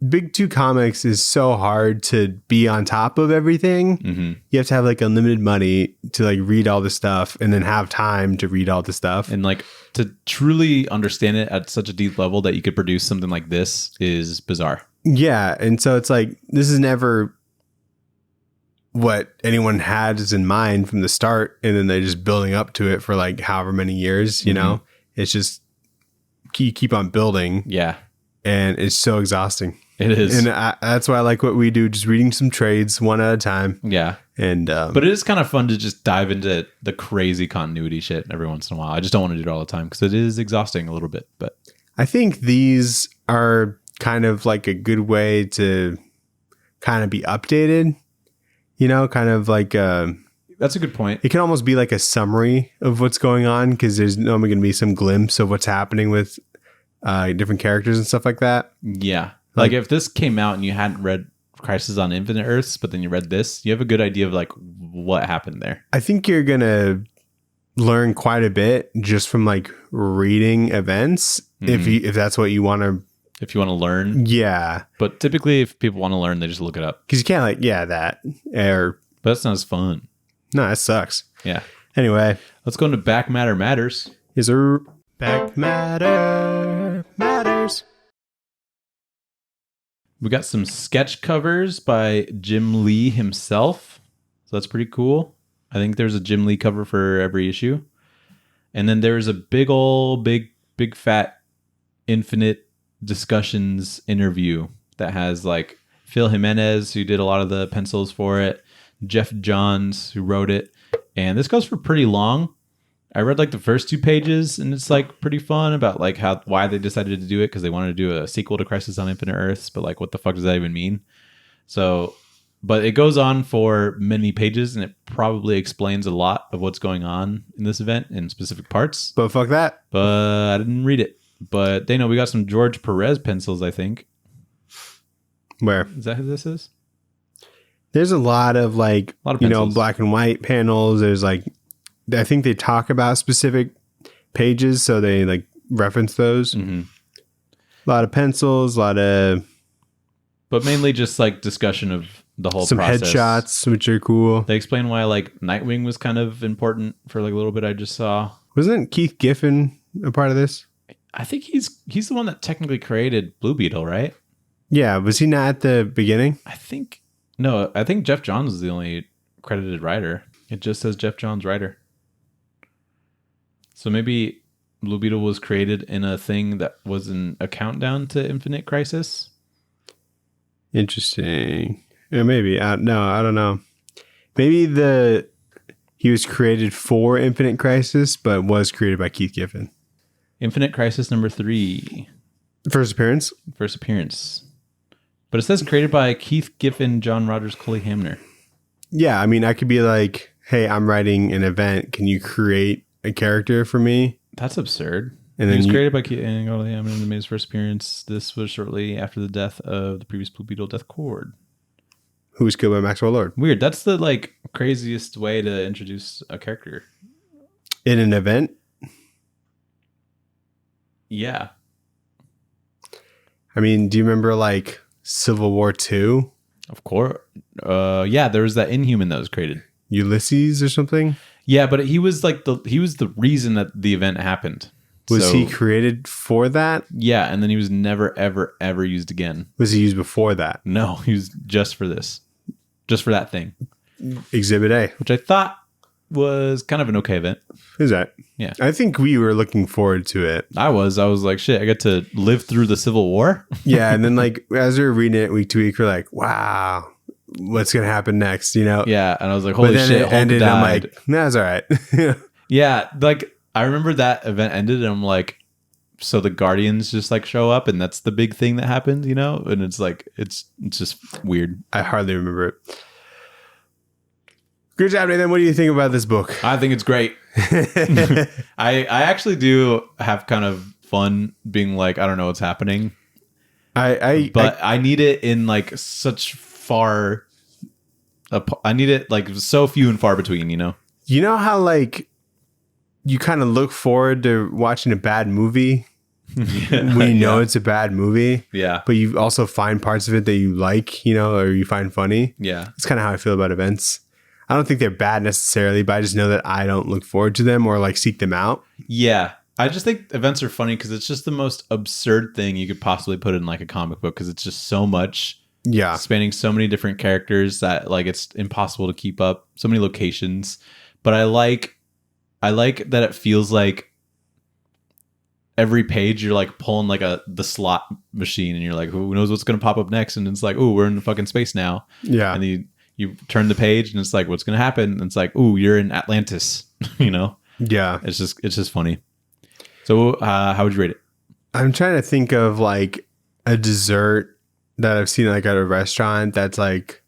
Big Two Comics is so hard to be on top of everything. Mm-hmm. You have to have like unlimited money to like read all the stuff and then have time to read all the stuff. And like to truly understand it at such a deep level that you could produce something like this is bizarre. Yeah. And so it's like, this is never what anyone had in mind from the start. And then they're just building up to it for like however many years, you know, it's just you keep on building. Yeah. And it's so exhausting. It is. And that's why I like what we do, just reading some trades one at a time. Yeah. And but it is kind of fun to just dive into the crazy continuity shit every once in a while. I just don't want to do it all the time because it is exhausting a little bit. But I think these are kind of like a good way to kind of be updated, kind of like that's a good point. It can almost be like a summary of what's going on because there's normally going to be some glimpse of what's happening with different characters and stuff like that. Yeah. Like if this came out and you hadn't read Crisis on Infinite Earths, but then you read this, you have a good idea of like what happened there. I think you're going to learn quite a bit just from like reading events. If that's what you want to. If you want to learn. Yeah. But typically if people want to learn, they just look it up. Because you can't that. But that's not as fun. No, that sucks. Yeah. Anyway. Let's go into Back Matter Matters. Is there Back Matter Matters? We got some sketch covers by Jim Lee himself. So that's pretty cool. I think there's a Jim Lee cover for every issue. And then there's a big fat Infinite Discussions interview that has like Phil Jimenez, who did a lot of the pencils for it, Jeff Johns, who wrote it. And this goes for pretty long. I read like the first 2 pages and it's like pretty fun about like why they decided to do it because they wanted to do a sequel to Crisis on Infinite Earths, but like what the fuck does that even mean? So, but it goes on for many pages and it probably explains a lot of what's going on in this event in specific parts. But fuck that. But I didn't read it. But Dano, we got some George Perez pencils, I think. Where? Is that who this is? There's a lot of like, black and white panels. There's like, I think they talk about specific pages, so they like reference those. Mm-hmm. A lot of pencils, but mainly just like discussion of the whole some process. Headshots, which are cool. They explain why like Nightwing was kind of important for like a little bit. I just saw. Wasn't Keith Giffen a part of this? I think he's the one that technically created Blue Beetle, right? Yeah, was he not at the beginning? I think Jeff Johns is the only credited writer. It just says Jeff Johns writer. So maybe Blue Beetle was created in a thing that was a countdown to Infinite Crisis. Interesting. Yeah, maybe. I don't know. Maybe he was created for Infinite Crisis, but was created by Keith Giffen. Infinite Crisis number 3. First appearance. But it says created by Keith Giffen, John Rogers, Cully Hamner. Yeah, I mean, I could be like, hey, I'm writing an event. Can you create a character for me? That's absurd. And It then was you, created by Keith and Cully Hamner and made his first appearance. This was shortly after the death of the previous Blue Beetle Death Chord. who was killed by Maxwell Lord Weird. That's the like craziest way to introduce a character. in an event. Yeah. I mean, do you remember like Civil War II? Of course. Yeah, there was that Inhuman that was created. Ulysses or something? Yeah, but he was the reason that the event happened. Was he created for that? Yeah, and then he was never ever ever used again. Was he used before that? No, he was just for this. Just for that thing. Exhibit A. Which I thought was kind of an okay event. Who's that? Yeah. I think we were looking forward to it. I was like, shit, I get to live through the Civil War. Yeah, and then like as we were reading it week to week, we're like, wow, what's gonna happen next? You know? Yeah, and I was like, holy but then shit, it Hulk ended. died. I'm like, nah, it's all right. Yeah, like I remember that event ended, and I'm like, so the Guardians just like show up, and that's the big thing that happened, you know? And it's like, it's just weird. I hardly remember it. Good job, Nathan. What do you think about this book? I think it's great. I actually do have kind of fun being like, I don't know what's happening. I need it in like such far. I need it like so few and far between, you know? You know how like you kind of look forward to watching a bad movie when you know it's a bad movie. Yeah. But you also find parts of it that you like, you know, or you find funny. Yeah. That's kind of how I feel about events. I don't think they're bad necessarily, but I just know that I don't look forward to them or like seek them out. Yeah. I just think events are funny because it's just the most absurd thing you could possibly put in like a comic book because it's just so much. Yeah. Spanning so many different characters that like it's impossible to keep up. So many locations. But I like that it feels like every page you're like pulling like the slot machine and you're like, who knows what's going to pop up next? And it's like, oh, we're in fucking space now. Yeah. And you turn the page and it's like, what's going to happen? And it's like, oh, you're in Atlantis, you know? Yeah. It's just funny. So how would you rate it? I'm trying to think of like a dessert that I've seen like at a restaurant that's like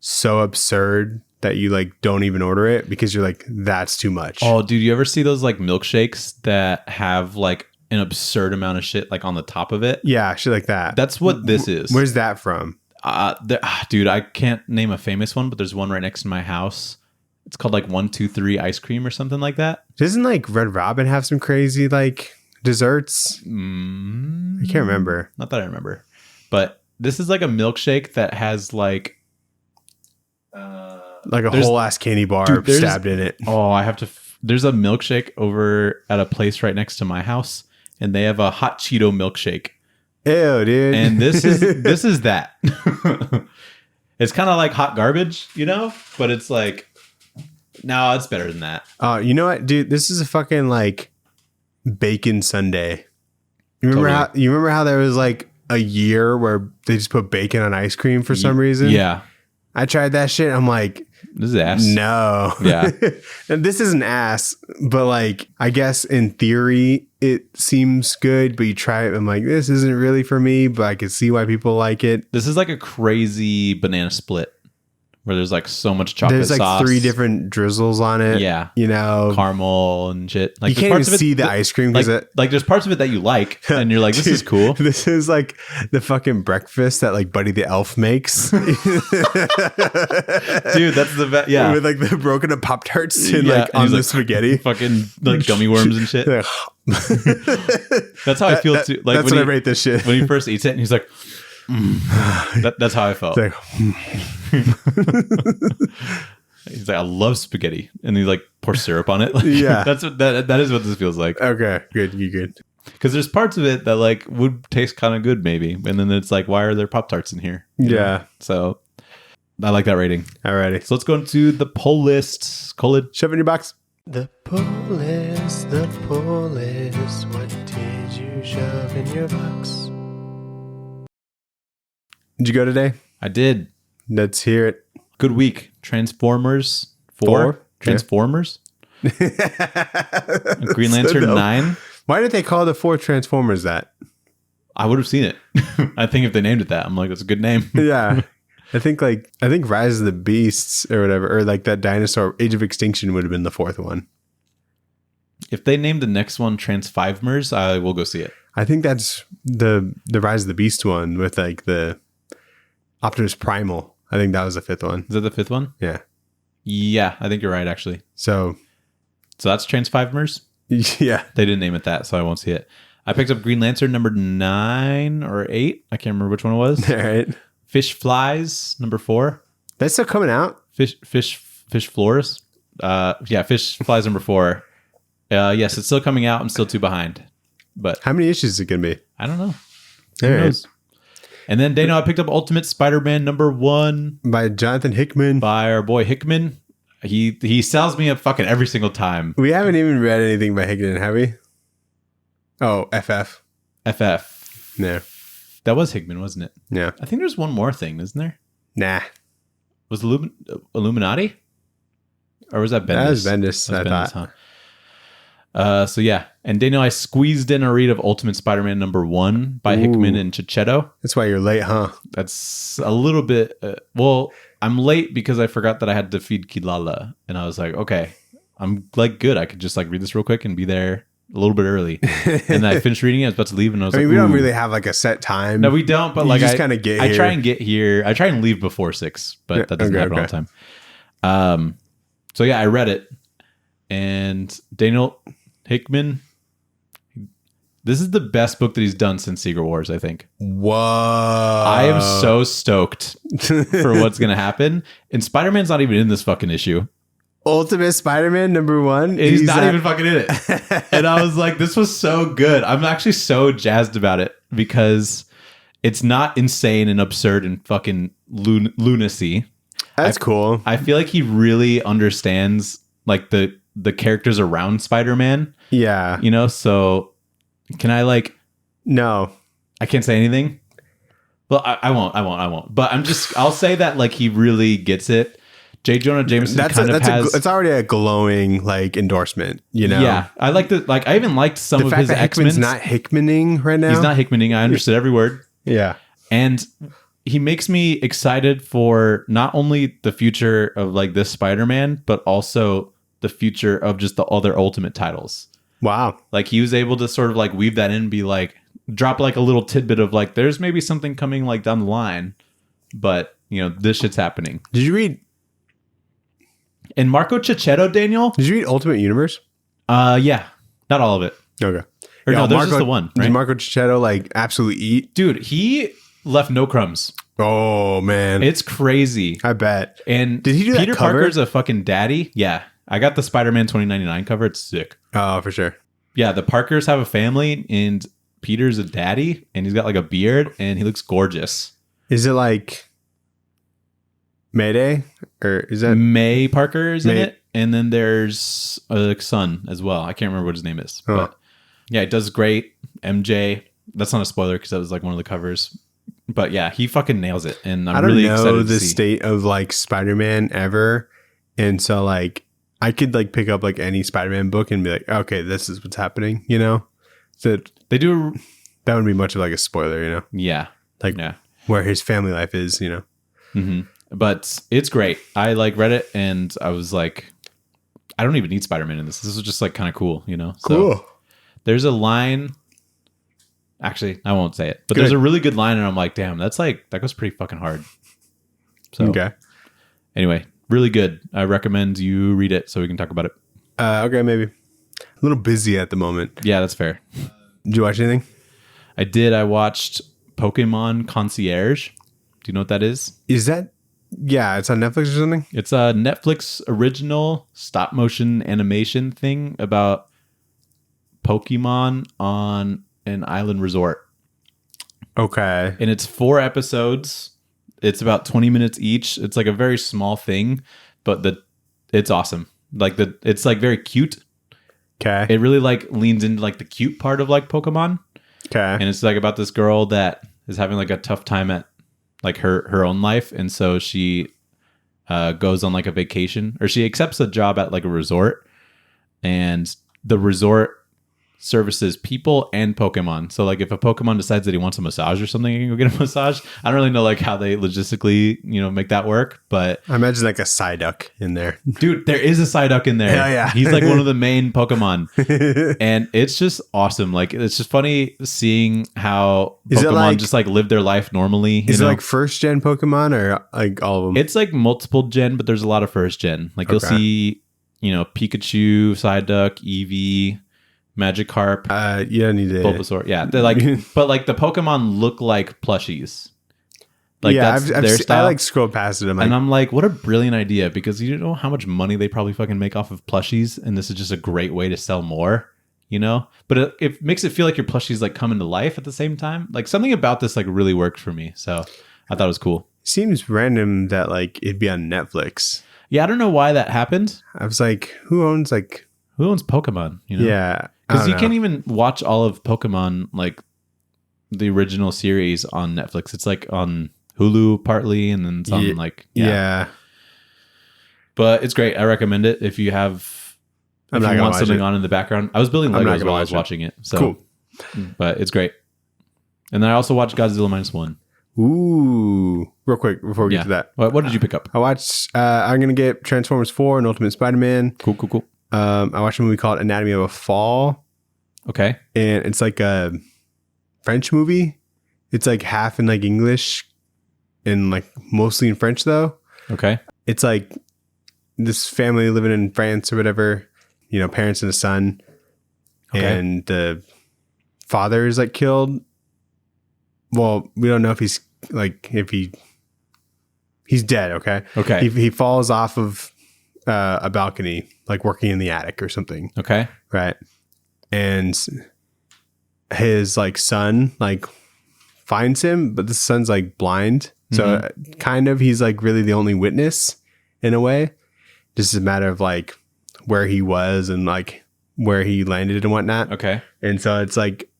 so absurd that you like don't even order it because you're like, that's too much. Oh, dude, you ever see those like milkshakes that have like an absurd amount of shit like on the top of it? Yeah, shit like that. That's what this is. Where's that from? Dude, I can't name a famous one, but there's one right next to my house. It's called like 1-2-3 ice cream or something like that. Doesn't like Red Robin have some crazy like desserts? I can't remember. Not that I remember. But this is like a milkshake that has like a whole ass candy bar stabbed in it. Oh, I have to. There's a milkshake over at a place right next to my house, and they have a hot Cheeto milkshake. Ew, dude. And this is that. It's kind of like hot garbage, you know? But it's like, no, it's better than that. You know what, dude? This is a fucking like bacon sundae. You remember how there was like a year where they just put bacon on ice cream for some reason? Yeah. I tried that shit. I'm like, this is ass. No. Yeah. And this isn't ass, but like, I guess in theory, it seems good, but you try it. I'm like, this isn't really for me, but I can see why people like it. This is like a crazy banana split where there's like so much chocolate sauce. There's like 3 different drizzles on it. Yeah. You know, caramel and shit. Like you can't even see the ice cream. Like there's parts of it that you like and you're like, this is cool. This is like the fucking breakfast that like Buddy the Elf makes. Dude, that's the best. Yeah. With like the broken up Pop-Tarts and like on the like, spaghetti. Fucking like gummy worms and shit. That's how I feel too. Like that's when I rate this shit. When he first eats it and he's like, that's how I felt. Like, he's like, I love spaghetti, and he like pours syrup on it. Like, yeah, that's what that is what this feels like. Okay, good, you good. Because there's parts of it that like would taste kind of good maybe, and then it's like, why are there Pop-Tarts in here? You know? So I like that rating. Alrighty, so let's go into the pull list. Colin, shove it in your box. The pull list, what did you shove in your box? Did you go today? I did. Let's hear it. Good week. Transformers 4. Transformers. Green Lantern 9. Why did they call the 4 Transformers that? I would have seen it. I think if they named it that, I'm like, that's a good name. Yeah. I think Rise of the Beasts or whatever, or like that dinosaur Age of Extinction would have been the fourth one. If they named the next one Transfivemers, I will go see it. I think that's the Rise of the Beast one with like the Optimus Primal. I think that was the fifth one. Is that the fifth one? Yeah. Yeah, I think you're right, actually. So that's Transfivemers? Yeah. They didn't name it that, so I won't see it. I picked up Green Lantern number 9 or 8. I can't remember which one it was. All right. Fish Flies number 4. That's still coming out? Fish Floors? Yeah, Fish Flies number 4. Yes, it's still coming out. I'm still 2 behind. But how many issues is it going to be? I don't know. Who knows? And then, Dano, I picked up Ultimate Spider-Man number 1. By Jonathan Hickman. By our boy Hickman. He sells me up fucking every single time. We haven't even read anything by Hickman, have we? Oh, FF. FF. Yeah. That was Hickman, wasn't it? Yeah. I think there's one more thing, isn't there? Nah. Was Illuminati? Or was that Bendis? That was Bendis, I thought. Huh? So yeah. And Daniel, I squeezed in a read of Ultimate Spider-Man number 1 by Hickman and Chichetto. That's why you're late, huh? That's a little bit... well, I'm late because I forgot that I had to feed Kilala. And I was like, okay, I'm like good. I could just like read this real quick and be there a little bit early. And then I finished reading it. I was about to leave and I was like, we don't really have like a set time. No, we don't. But you like just kind of get here. I try and get here. I try and leave before 6, but that doesn't happen all the time. So yeah, I read it. And Daniel Hickman, this is the best book that he's done since Secret Wars, I think. Whoa. I am so stoked for what's going to happen. And Spider-Man's not even in this fucking issue. Ultimate Spider-Man number 1? He's not even fucking in it. And I was like, this was so good. I'm actually so jazzed about it because it's not insane and absurd and fucking lunacy. That's cool. I feel like he really understands like the characters around Spider-Man. Yeah. You know, so can I like... No. I can't say anything? Well, I won't. But I'll say that like he really gets it. J. Jonah Jameson it's already a glowing like endorsement, you know? Yeah. I like I even liked some of his X-Men. Hickman's not Hickmaning right now. He's not Hickmaning. I understood every word. Yeah. And he makes me excited for not only the future of like this Spider-Man, but also the future of just the other Ultimate titles. Wow. Like he was able to sort of like weave that in and be like, drop like a little tidbit of like, there's maybe something coming like down the line, but you know, this shit's happening. Did you read? And Marco Cicchetto, Daniel? Did you read Ultimate Universe? Yeah. Not all of it. Okay. Or no, there's just the one, right? Did Marco Cicchetto like absolutely eat? Dude, he left no crumbs. Oh, man. It's crazy. I bet. And did he do Peter that cover? Parker's a fucking daddy? Yeah. I got the Spider-Man 2099 cover. It's sick. Oh, for sure. Yeah, the Parkers have a family and Peter's a daddy and he's got like a beard and he looks gorgeous. Is it like Mayday? Or is that May Parker is in it? And then there's a son as well. I can't remember what his name is. Oh. But yeah, it does great. MJ. That's not a spoiler because that was like one of the covers. But yeah, he fucking nails it. And I'm really excited to see. I don't know the state of like Spider-Man ever. And so like I could like pick up like any Spider-Man book and be like, okay, this is what's happening, you know? So they do. That wouldn't be much of like a spoiler, you know? Yeah. Like where his family life is, you know? Mm-hmm. But it's great. I like read it and I was like, I don't even need Spider-Man in this. This is just like kind of cool, you know? Cool. So there's a line. Actually, I won't say it, but there's a really good line and I'm like, damn, that's like, that goes pretty fucking hard. So okay. Anyway, really good. I recommend you read it so we can talk about it. Okay, maybe. A little busy at the moment. Yeah, that's fair. Did you watch anything? I did. I watched Pokemon Concierge. Do you know what that is? Is that... Yeah, it's on Netflix or something? It's a Netflix original stop motion animation thing about Pokemon on an island resort. Okay. And it's 4 episodes. It's about 20 minutes each. It's like a very small thing, but it's awesome. Like it's like very cute. Okay. It really like leans into like the cute part of like Pokemon. Okay. And it's like about this girl that is having like a tough time at like her own life, and so she goes on like a vacation, or she accepts a job at like a resort, and the resort services people and Pokemon. So like if a Pokemon decides that he wants a massage or something, you can go get a massage. I don't really know like how they logistically, make that work, but I imagine like a Psyduck in there. dude, there is a Psyduck in there. Hell yeah. He's like one of the main Pokemon. And it's just awesome. Like it's just funny seeing how Pokemon just like live their life normally. Is it like first gen Pokemon or like all of them? It's like multiple gen, but there's a lot of first gen. Like you'll see, Pikachu, Psyduck, Eevee, Magikarp. You don't need to. Bulbasaur. Yeah, they're like, but like the Pokemon look like plushies. Like that's their style. I like scroll past it. And I'm like, what a brilliant idea, because you don't know how much money they probably fucking make off of plushies, and this is just a great way to sell more. But it makes it feel like your plushies like come into life at the same time. Like something about this like really worked for me, so I thought it was cool. Seems random that like it'd be on Netflix. Yeah, I don't know why that happened. I was like, who owns Pokemon? Yeah. Because you can't even watch all of Pokemon, like the original series on Netflix. It's like on Hulu partly, and then it's on yeah. But it's great. I recommend it if you have. If you want something on in the background. I was building Legos while I was watching it. So cool. But it's great. And then I also watched Godzilla -1. Ooh, real quick before we get to that. What did you pick up? I watched. I'm gonna get Transformers 4 and Ultimate Spider-Man. Cool. I watched a movie called Anatomy of a Fall. Okay. And it's like a French movie. It's like half in like English and like mostly in French though. Okay. It's like this family living in France or whatever, parents and a son. Okay. And the father is like killed. Well, we don't know if he's dead. Okay. Okay. He falls off of a balcony, like working in the attic or something. Okay. Right. And his like son like finds him, but the son's like blind. So kind of he's like really the only witness in a way. Just a matter of like where he was and like where he landed and whatnot. Okay. And so it's like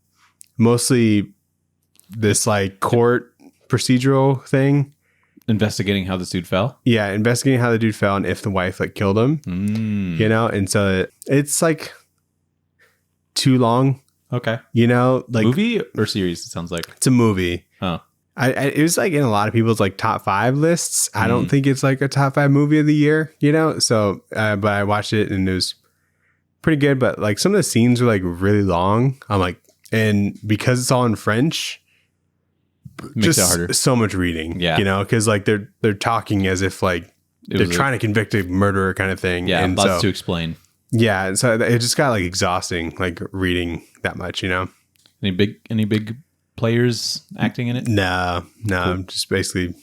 mostly this like court procedural thing. Investigating how this dude fell? Yeah, investigating how the dude fell and if the wife like killed him. And so it's like too long. Okay. Like movie or series, it sounds like. It's a movie. Oh. It was like in a lot of people's like top 5 lists. I don't think it's like a top 5 movie of the year, So, but I watched it and it was pretty good. But like some of the scenes were like really long. I'm like, and because it's all in French, makes it harder. So much reading, because like they're talking as if like they're trying to convict a murderer kind of thing. Yeah, and lots to explain. Yeah, and so it just got like exhausting, like reading that much. Any big players acting in it? No, cool. Just basically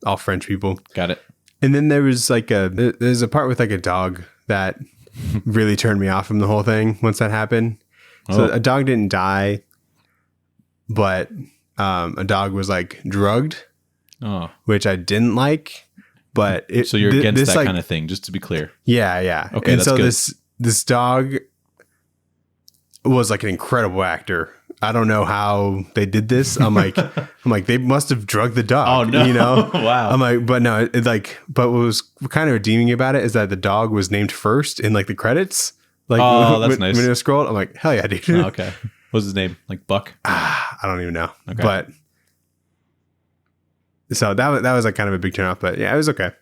all French people. Got it. And then there was like there's a part with like a dog that really turned me off from the whole thing once that happened. So a dog didn't die, but a dog was like drugged, which I didn't like. But so you're against that like, kind of thing, just to be clear. Yeah. Okay, and that's so good. This dog was like an incredible actor. I don't know how they did this. I'm like they must have drugged the dog. Oh no! Wow. I'm like, but no, but what was kind of redeeming about it is that the dog was named first in like the credits. Like, that's nice. When it was scrolled, I'm like, hell yeah, dude. Oh, okay. What's his name? Like Buck? I don't even know. Okay. But so that was like kind of a big turn off. But yeah, it was okay.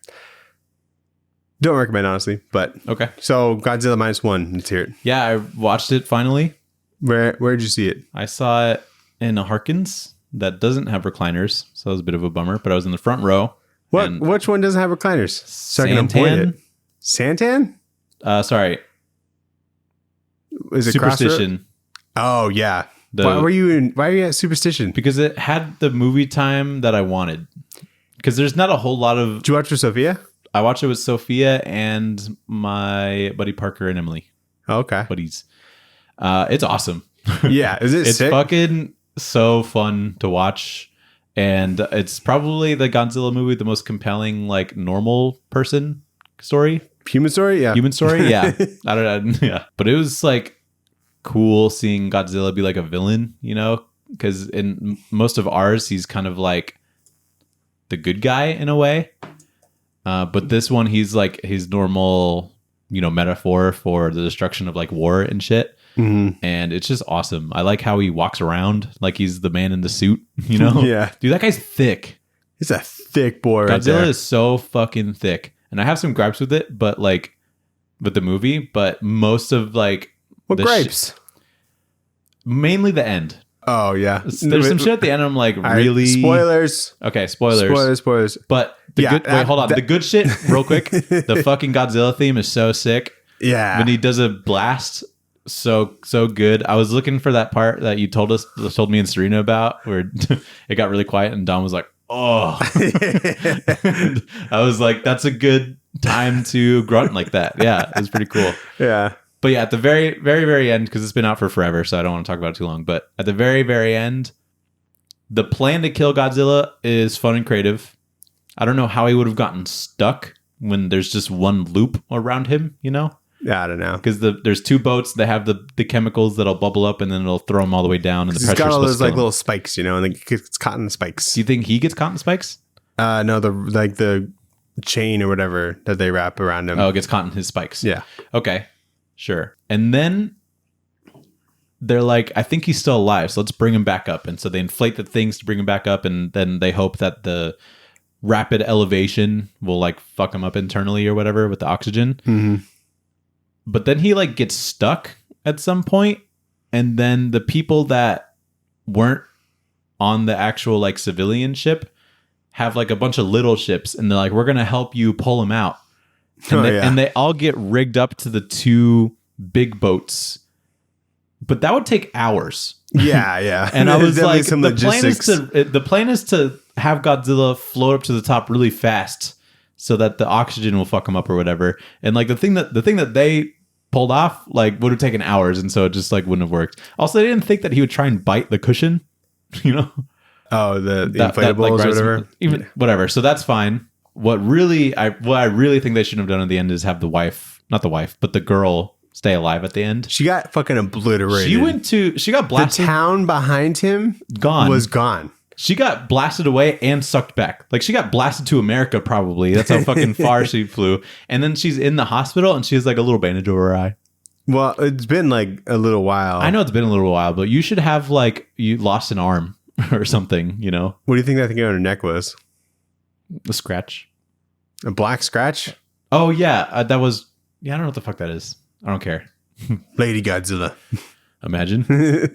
Don't recommend, honestly. But okay. So Godzilla -1. Let's hear it. Yeah, I watched it finally. Where did you see it? I saw it in a Harkins that doesn't have recliners, so it was a bit of a bummer. But I was in the front row. Which one doesn't have recliners? So I can avoid it. Santan? Sorry. Is it Superstition? Oh yeah. Why are you at Superstition? Because it had the movie time that I wanted. Because there's not a whole lot of. Did you watch with Sophia? I watched it with Sophia and my buddy Parker and Emily. Okay. Buddies. It's awesome. Yeah. Is it It's sick? fucking so fun to watch. And it's probably the Godzilla movie, the most compelling, like, normal person story. Human story? Yeah. Human story? Yeah. I don't know. Yeah. But it was, like, cool seeing Godzilla be, like, a villain, Because in most of ours, he's kind of, like, the good guy in a way. But this one, he's, like, his normal, metaphor for the destruction of, like, war and shit. And it's just awesome. I like how he walks around like he's the man in the suit, you know? Yeah. Dude, that guy's thick. He's a thick boy right Godzilla there. is so fucking thick. And I have some gripes with it, but like with the movie, but most of like What gripes? Mainly the end. Oh, yeah. There's some shit at the end I'm like, really? Spoilers. Okay, spoilers. But wait, hold on. The good shit, real quick. The fucking Godzilla theme is so sick. Yeah. When he does a blast, so good. I was looking for that part that you told me and Serena about, where it got really quiet and Dom was like, "Oh." I was like, "That's a good time to grunt like that." Yeah, it was pretty cool. Yeah. But yeah, at the very, very, very end, because it's been out for forever, so I don't want to talk about it too long. But at the very, very end, the plan to kill Godzilla is fun and creative. I don't know how he would have gotten stuck when there's just one loop around him, you know? Yeah, I don't know. Because there's two boats that have the chemicals that'll bubble up and then it'll throw them all the way down. And the He's pressure's got all those supposed to like kill him. little spikes, you know, and it gets caught in the spikes. Do you think he gets caught in the spikes? No, the chain or whatever that they wrap around him. Oh, it gets caught in his spikes. Yeah. Okay. Sure. And then they're like, I think he's still alive, so let's bring him back up. And so they inflate the things to bring him back up, and then they hope that the rapid elevation will like fuck him up internally or whatever with the oxygen. Mm-hmm. But then he like gets stuck at some point, and then the people that weren't on the actual like civilian ship have like a bunch of little ships, and they're like, we're gonna help you pull him out. And, and they all get rigged up to the two big boats, but that would take hours. Yeah, yeah. And I was like, some the plan is to have Godzilla float up to the top really fast so that the oxygen will fuck him up or whatever. And like the thing that they pulled off like would have taken hours, and so it just like wouldn't have worked. Also, they didn't think that he would try and bite the cushion, you know? Oh, the inflatables or whatever. Whatever. So that's fine. What I really think they shouldn't have done at the end is have not the wife, but the girl stay alive at the end. She got fucking obliterated. She got blasted. The town behind him was gone. She got blasted away and sucked back. Like she got blasted to America probably. That's how fucking far she flew. And then she's in the hospital and she has like a little bandage over her eye. Well, it's been like a little while. I know it's been a little while, but you should have like you lost an arm or something, you know? What do you think that thing on her neck was? A scratch. A black scratch? Oh, yeah. That was... Yeah, I don't know what the fuck that is. I don't care. Lady Godzilla. Imagine.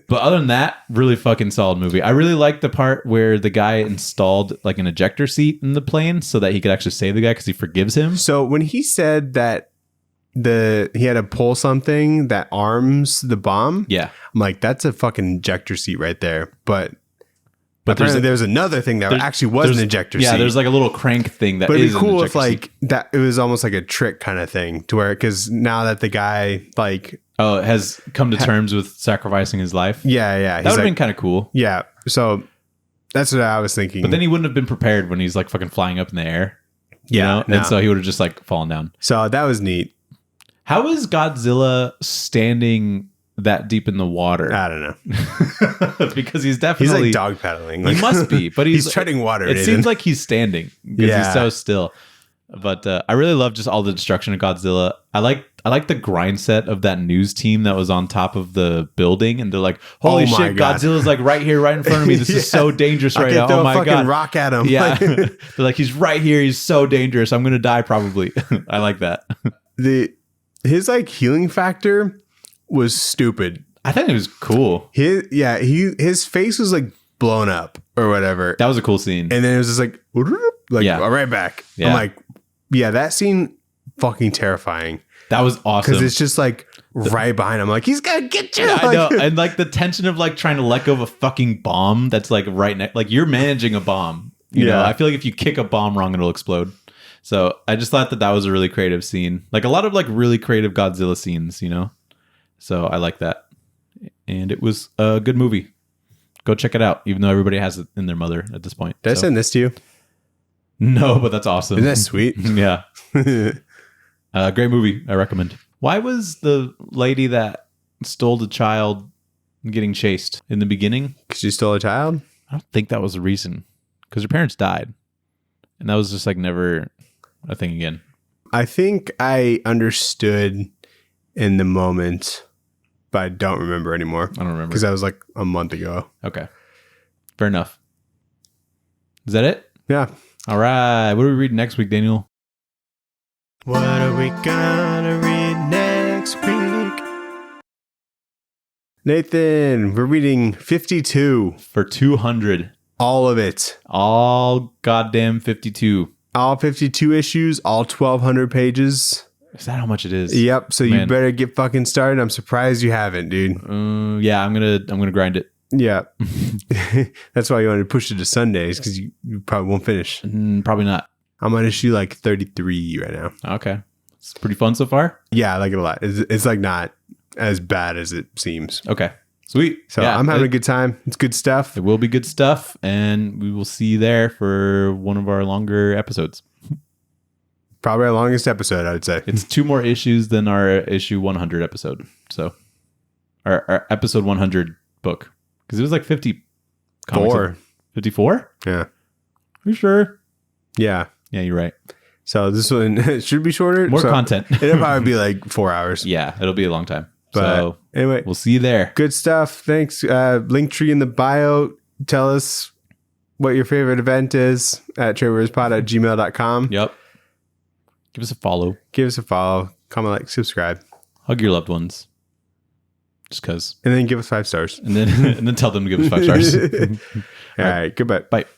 But other than that, really fucking solid movie. I really like the part where the guy installed like an ejector seat in the plane so that he could actually save the guy because he forgives him. So when he said that he had to pull something that arms the bomb, yeah, I'm like, that's a fucking ejector seat right there. But apparently there's another thing that actually was an ejector seat. Yeah, there's like a little crank thing that but is it'd be cool an if like that it was almost like a trick kind of thing to where, because now that the guy like has come to terms with sacrificing his life. Yeah, that would have been kind of cool. Yeah, so that's what I was thinking. But then he wouldn't have been prepared when he's like fucking flying up in the air. You know? No. And so he would have just like fallen down. So that was neat. How is Godzilla standing that deep in the water? I don't know. Because he's definitely... He's like dog paddling. He must be, but he's treading water. It seems like he's standing because he's so still. But I really love just all the destruction of Godzilla. I like the grind set of that news team that was on top of the building, and they're like, "Holy shit, God. Godzilla's like right here, right in front of me. This is so dangerous right now. Oh my God, rock at him!" Yeah, they're like, "He's right here. He's so dangerous. I'm gonna die probably." I like that. His like healing factor was stupid. I think it was cool. His face was like blown up or whatever. That was a cool scene. And then it was just like right back. Yeah. I'm like, yeah, that scene fucking terrifying. That was awesome. Because it's just like right behind him. Like, he's gonna get you. Yeah, I know. And like the tension of like trying to let go of a fucking bomb that's like right next, like you're managing a bomb. You know, I feel like if you kick a bomb wrong, it'll explode. So I just thought that was a really creative scene. Like a lot of like really creative Godzilla scenes, you know? So I like that. And it was a good movie. Go check it out, even though everybody has it in their mother at this point. Did I send this to you? No, but that's awesome. Isn't that sweet? Yeah. Great movie. I recommend. Why was the lady that stole the child getting chased in the beginning? Because she stole a child? I don't think that was the reason. Because her parents died. And that was just like never a thing again. I think I understood in the moment but I don't remember anymore. I don't remember. Because that was like a month ago. Okay. Fair enough. Is that it? Yeah. All right. What are we reading next week, Daniel? What are we gonna read next week? Nathan, we're reading 52. For 200. All of it. All goddamn 52. All 52 issues, all 1,200 pages. Is that how much it is? Yep. So Man. you better get fucking started. I'm surprised you haven't, dude. Yeah, I'm gonna grind it. Yeah. That's why you wanted to push it to Sundays, because you probably won't finish. Probably not. I'm on issue like 33 right now. Okay. It's pretty fun so far. Yeah, I like it a lot. It's like not as bad as it seems. Okay. Sweet. So yeah, I'm having a good time. It's good stuff. It will be good stuff, and we will see you there for one of our longer episodes. Probably our longest episode, I would say. It's 2 more issues than our issue 100 episode. So our episode 100 book. Because it was like 54. 54? Yeah. Are you sure? Yeah. Yeah, you're right. So this one should be shorter. More content. It'll probably be like 4 hours. Yeah, it'll be a long time. But so anyway, we'll see you there. good stuff. Thanks. Linktree in the bio. Tell us what your favorite event is at tradewaiterspod@gmail.com. Yep. Give us a follow. Give us a follow. Comment, like, subscribe. Hug your loved ones. Just because. And then give us 5 stars. And then tell them to give us 5 stars. All right. Goodbye. Bye.